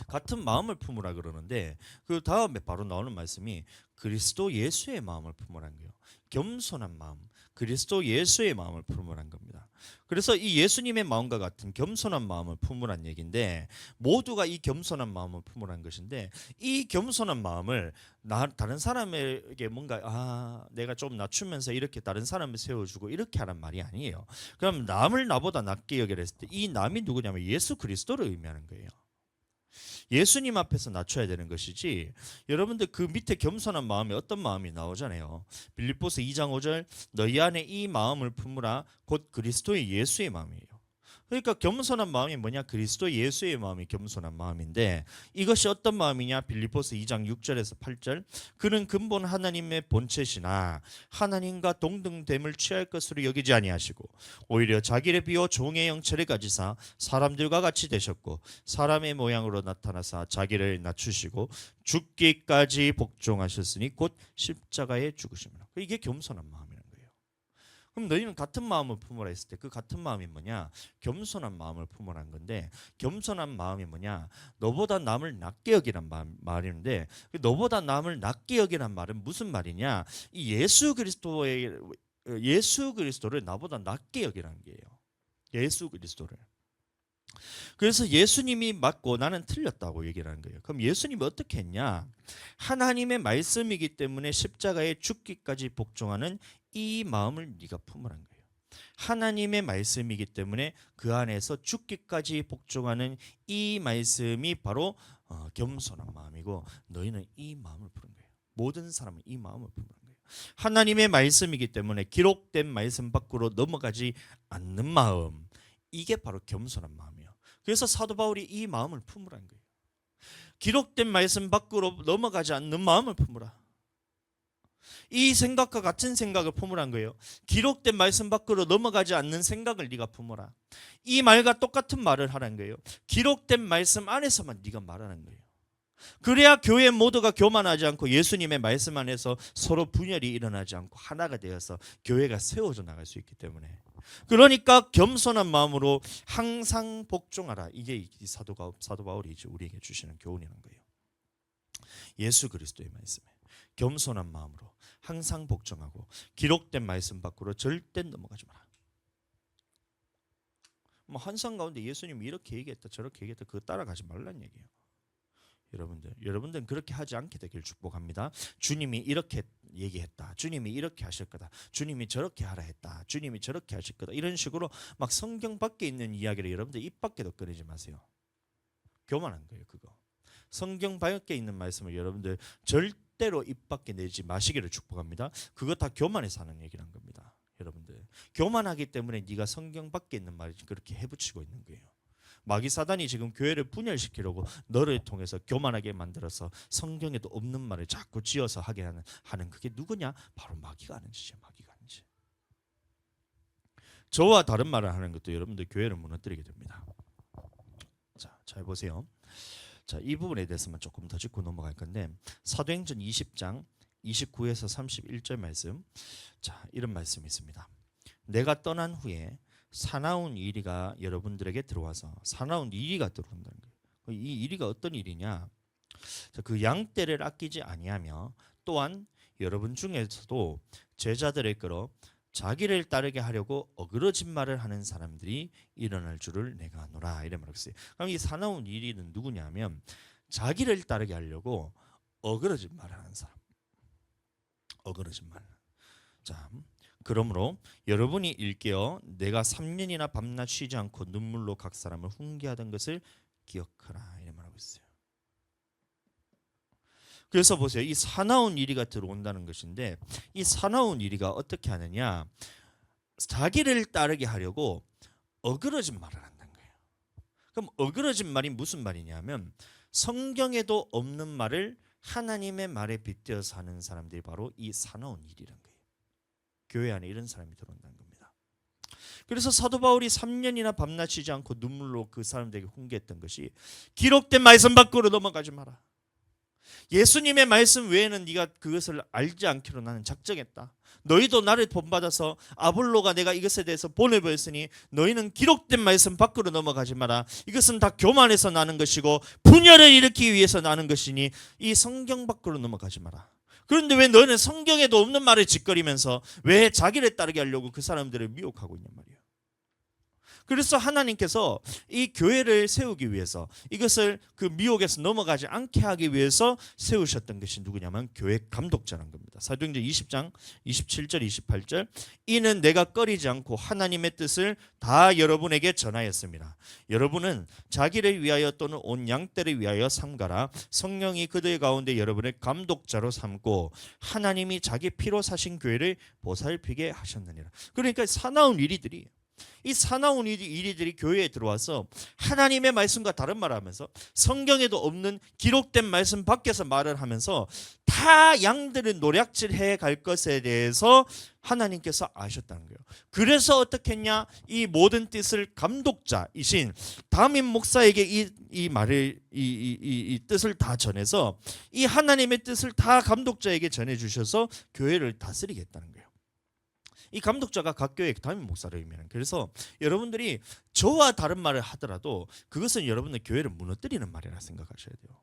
같은 마음을 품으라 그러는데 그 다음에 바로 나오는 말씀이 그리스도 예수의 마음을 품으라는 거예요. 겸손한 마음, 그리스도 예수의 마음을 품으라는 겁니다. 그래서 이 예수님의 마음과 같은 겸손한 마음을 품으란 얘기인데, 모두가 이 겸손한 마음을 품으란 것인데, 이 겸손한 마음을 다른 사람에게 뭔가 내가 좀 낮추면서 이렇게 다른 사람을 세워주고 이렇게 하란 말이 아니에요. 그럼 남을 나보다 낮게 여기라 했을 때 이 남이 누구냐면 예수 그리스도를 의미하는 거예요. 예수님 앞에서 낮춰야 되는 것이지, 여러분들 그 밑에 겸손한 마음에 어떤 마음이 나오잖아요. 빌립보서 2장 5절 너희 안에 이 마음을 품으라 곧 그리스도의 예수의 마음이에요. 그러니까 겸손한 마음이 뭐냐? 그리스도 예수의 마음이 겸손한 마음인데, 이것이 어떤 마음이냐? 빌립보서 2장 6절에서 8절 그는 근본 하나님의 본체시나 하나님과 동등됨을 취할 것으로 여기지 아니하시고 오히려 자기를 비워 종의 형체를 가지사 사람들과 같이 되셨고 사람의 모양으로 나타나사 자기를 낮추시고 죽기까지 복종하셨으니 곧 십자가에 죽으심이라. 이게 겸손한 마음이라는 거예요. 그럼 너희는 같은 마음을 품으라 했을 때 그 같은 마음이 뭐냐? 겸손한 마음을 품으라는 건데, 겸손한 마음이 뭐냐? 너보다 남을 낮게 여기란 말인데, 너보다 남을 낮게 여기란 말은 무슨 말이냐? 이 예수 그리스도를 나보다 낮게 여기라는 거예요. 예수 그리스도를. 그래서 예수님이 맞고 나는 틀렸다고 얘기를 하는 거예요. 그럼 예수님이 어떻게 했냐? 하나님의 말씀이기 때문에 십자가에 죽기까지 복종하는 이 마음을 네가 품으란 거예요. 하나님의 말씀이기 때문에 그 안에서 죽기까지 복종하는 이 말씀이 바로 겸손한 마음이고, 너희는 이 마음을 푸는 거예요. 모든 사람은 이 마음을 푸는 거예요. 하나님의 말씀이기 때문에 기록된 말씀 밖으로 넘어가지 않는 마음, 이게 바로 겸손한 마음이에요. 그래서 사도 바울이 이 마음을 품으라는 거예요. 기록된 말씀 밖으로 넘어가지 않는 마음을 품으라. 이 생각과 같은 생각을 품으란 거예요. 기록된 말씀 밖으로 넘어가지 않는 생각을 네가 품어라. 이 말과 똑같은 말을 하라는 거예요. 기록된 말씀 안에서만 네가 말하는 거예요. 그래야 교회 모두가 교만하지 않고 예수님의 말씀 안에서 서로 분열이 일어나지 않고 하나가 되어서 교회가 세워져 나갈 수 있기 때문에, 그러니까 겸손한 마음으로 항상 복종하라. 이게 사도 바울이 우리에게 주시는 교훈이라는 거예요. 예수 그리스도의 말씀에 겸손한 마음으로 항상 복종하고 기록된 말씀 밖으로 절대 넘어가지 마라. 뭐 한상 가운데 예수님이 이렇게 얘기했다 저렇게 얘기했다 그거 따라가지 말라는 얘기예요. 여러분들은 그렇게 하지 않게 되길 축복합니다. 주님이 이렇게 얘기했다, 주님이 이렇게 하실 거다, 주님이 저렇게 하라 했다, 주님이 저렇게 하실 거다, 이런 식으로 막 성경 밖에 있는 이야기를 여러분들 입 밖에도 꺼내지 마세요. 교만한 거예요. 그거 성경 밖에 있는 말씀을 여러분들 절대로 입 밖에 내지 마시기를 축복합니다. 그거 다 교만해서 하는 얘기란 겁니다. 여러분들 교만하기 때문에 네가 성경 밖에 있는 말을 그렇게 해붙이고 있는 거예요. 마귀 사단이 지금 교회를 분열시키려고 너를 통해서 교만하게 만들어서 성경에도 없는 말을 자꾸 지어서 하게 하는 그게 누구냐? 바로 마귀가 하는 짓이에요. 마귀가 하는 짓. 저와 다른 말을 하는 것도 여러분들 교회를 무너뜨리게 됩니다. 자, 잘 보세요. 자, 이 부분에 대해서만 조금 더 짚고 넘어갈 건데, 사도행전 20장 29에서 31절 말씀. 자, 이런 말씀이 있습니다. 내가 떠난 후에 사나운 이리가 여러분들에게 들어와서, 사나운 이리가 들어온다는 거예요. 이 이리가 어떤 일이냐? 그 양떼를 아끼지 아니하며 또한 여러분 중에서도 제자들을 끌어 자기를 따르게 하려고 어그러진 말을 하는 사람들이 일어날 줄을 내가 아노라, 이런 말을 했어요. 그럼 이 사나운 이리는 누구냐면 자기를 따르게 하려고 어그러진 말을 하는 사람. 어그러진 말. 자, 그러므로 여러분이 일깨어 내가 3년이나 밤낮 쉬지 않고 눈물로 각 사람을 훈계하던 것을 기억하라, 이런 말하고 있어요. 그래서 보세요. 이 사나운 이리가 들어온다는 것인데, 이 사나운 이리가 어떻게 하느냐? 자기를 따르게 하려고 어그러진 말을 한다는 거예요. 그럼 어그러진 말이 무슨 말이냐면 성경에도 없는 말을 하나님의 말에 빗대어서 하는 사람들이 바로 이 사나운 일이란 거예요. 교회 안에 이런 사람이 들어온다는 겁니다. 그래서 사도 바울이 3년이나 밤낮 쉬지 않고 눈물로 그 사람들에게 훈계했던 것이 기록된 말씀 밖으로 넘어가지 마라. 예수님의 말씀 외에는 네가 그것을 알지 않기로 나는 작정했다. 너희도 나를 본받아서 아볼로가 내가 이것에 대해서 보내보였으니 너희는 기록된 말씀 밖으로 넘어가지 마라. 이것은 다 교만에서 나는 것이고 분열을 일으키기 위해서 나는 것이니 이 성경 밖으로 넘어가지 마라. 그런데 왜 너는 성경에도 없는 말을 짓거리면서 왜 자기를 따르게 하려고 그 사람들을 미혹하고 있냔 말이에요. 그래서 하나님께서 이 교회를 세우기 위해서 이것을 그 미혹에서 넘어가지 않게 하기 위해서 세우셨던 것이 누구냐면 교회 감독자라는 겁니다. 사도행전 20장 27절 28절 이는 내가 꺼리지 않고 하나님의 뜻을 다 여러분에게 전하였습니다. 여러분은 자기를 위하여 또는 온 양떼를 위하여 삼가라. 성령이 그들 가운데 여러분을 감독자로 삼고 하나님이 자기 피로 사신 교회를 보살피게 하셨느니라. 그러니까 사나운 일이들이 이 사나운 일이들이 교회에 들어와서 하나님의 말씀과 다른 말을 하면서 성경에도 없는 기록된 말씀 밖에서 말을 하면서 다 양들을 노략질해 갈 것에 대해서 하나님께서 아셨다는 거예요. 그래서 어떻게 했냐? 이 모든 뜻을 감독자이신 담임 목사에게 이 말을 이 뜻을 다 전해서 이 하나님의 뜻을 다 감독자에게 전해 주셔서 교회를 다스리겠다는 거예요. 이 감독자가 각 교회 담임 목사를 의미하는. 그래서 여러분들이 저와 다른 말을 하더라도 그것은 여러분의 교회를 무너뜨리는 말이라 생각하셔야 돼요.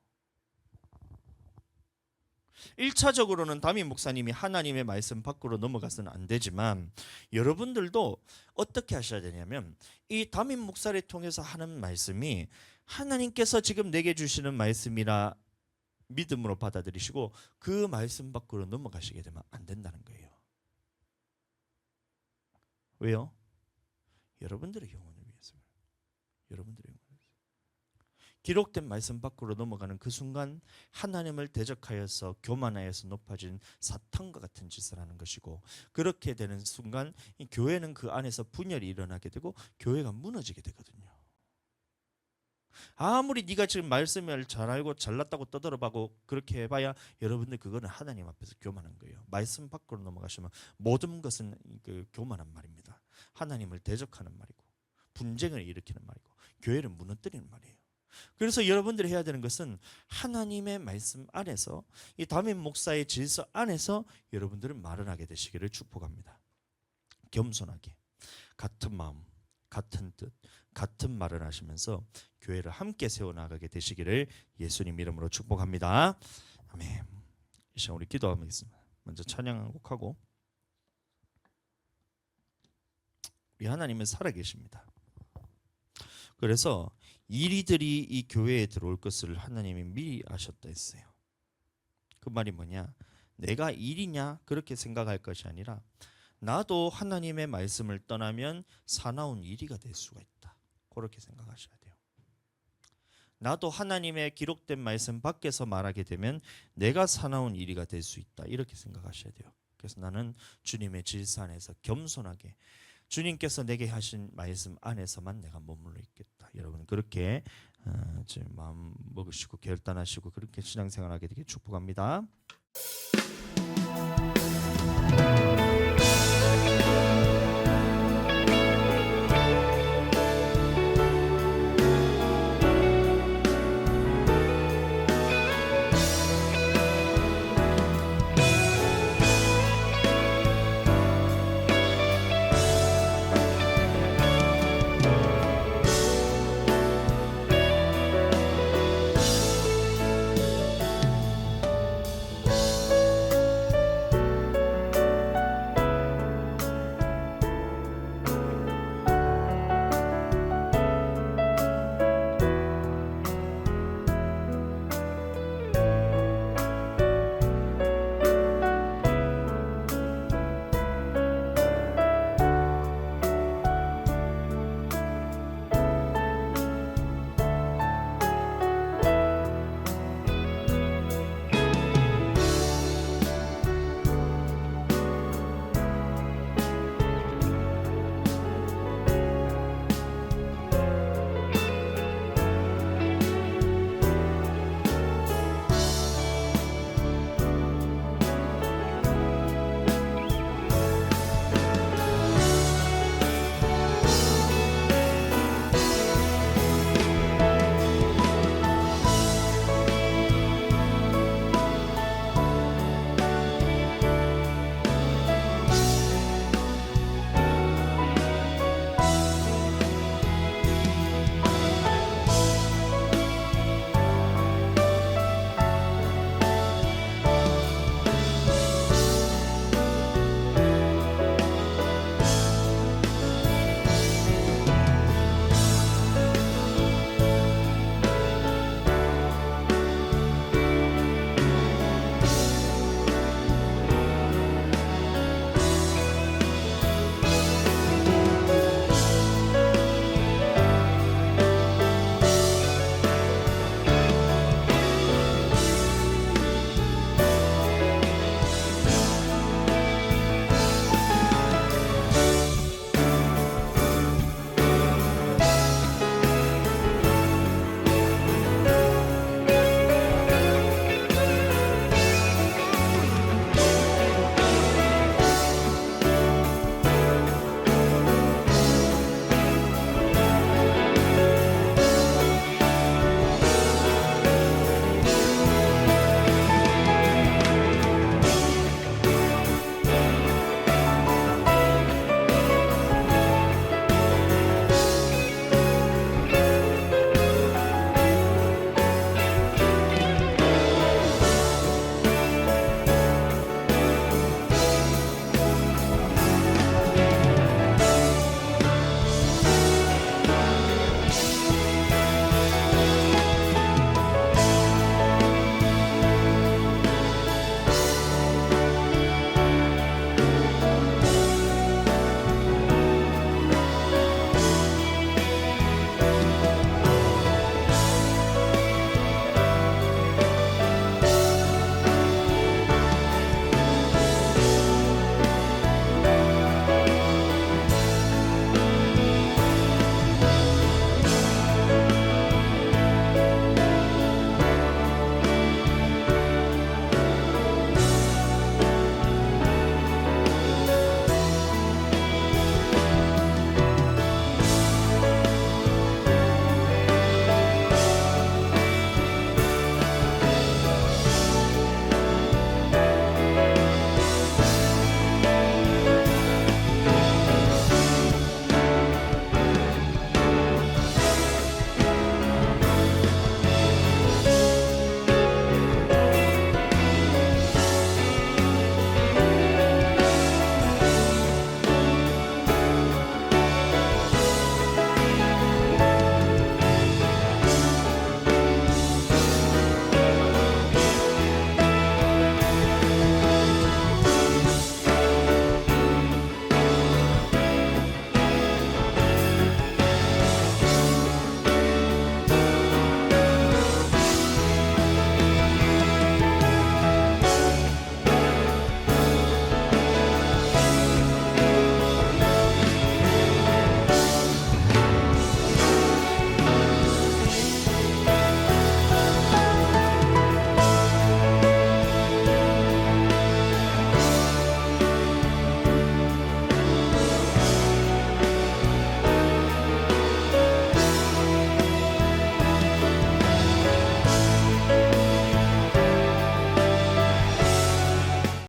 1차적으로는 담임 목사님이 하나님의 말씀 밖으로 넘어가서는 안 되지만 여러분들도 어떻게 하셔야 되냐면 이 담임 목사를 통해서 하는 말씀이 하나님께서 지금 내게 주시는 말씀이라 믿음으로 받아들이시고 그 말씀 밖으로 넘어가시게 되면 안 된다는 거예요. 왜요? 여러분들의 영혼을 위해서요. 여러분들의 영혼을 위해서. 기록된 말씀 밖으로 넘어가는 그 순간 하나님을 대적하여서 교만하여서 높아진 사탄과 같은 짓을 하는 것이고 그렇게 되는 순간 이 교회는 그 안에서 분열이 일어나게 되고 교회가 무너지게 되거든요. 아무리 네가 지금 말씀을 잘 알고 잘났다고 떠들어봐고 그렇게 해봐야 여러분들 그거는 하나님 앞에서 교만한 거예요. 말씀 밖으로 넘어가시면 모든 것은 그 교만한 말입니다. 하나님을 대적하는 말이고 분쟁을 일으키는 말이고 교회를 무너뜨리는 말이에요. 그래서 여러분들이 해야 되는 것은 하나님의 말씀 안에서 이 담임 목사의 질서 안에서 여러분들은 말을 하게 되시기를 축복합니다. 겸손하게 같은 마음 같은 뜻 같은 말을 하시면서 교회를 함께 세워나가게 되시기를 예수님 이름으로 축복합니다. 아멘. 이 시간 우리 기도하겠습니다. 먼저 찬양 한 곡 하고 우리 하나님은 살아계십니다. 그래서 이리들이 이 교회에 들어올 것을 하나님이 미리 아셨다 했어요. 그 말이 뭐냐? 내가 일이냐 그렇게 생각할 것이 아니라 나도 하나님의 말씀을 떠나면 사나운 이리가 될 수가 있다. 그렇게 생각하셔야 돼요. 나도 하나님의 기록된 말씀 밖에서 말하게 되면 내가 사나운 이리가 될 수 있다. 이렇게 생각하셔야 돼요. 그래서 나는 주님의 질서 안에서 겸손하게 주님께서 내게 하신 말씀 안에서만 내가 머물러 있겠다. 여러분 그렇게 지금 마음 먹으시고 결단하시고 그렇게 신앙생활하게 되길 축복합니다.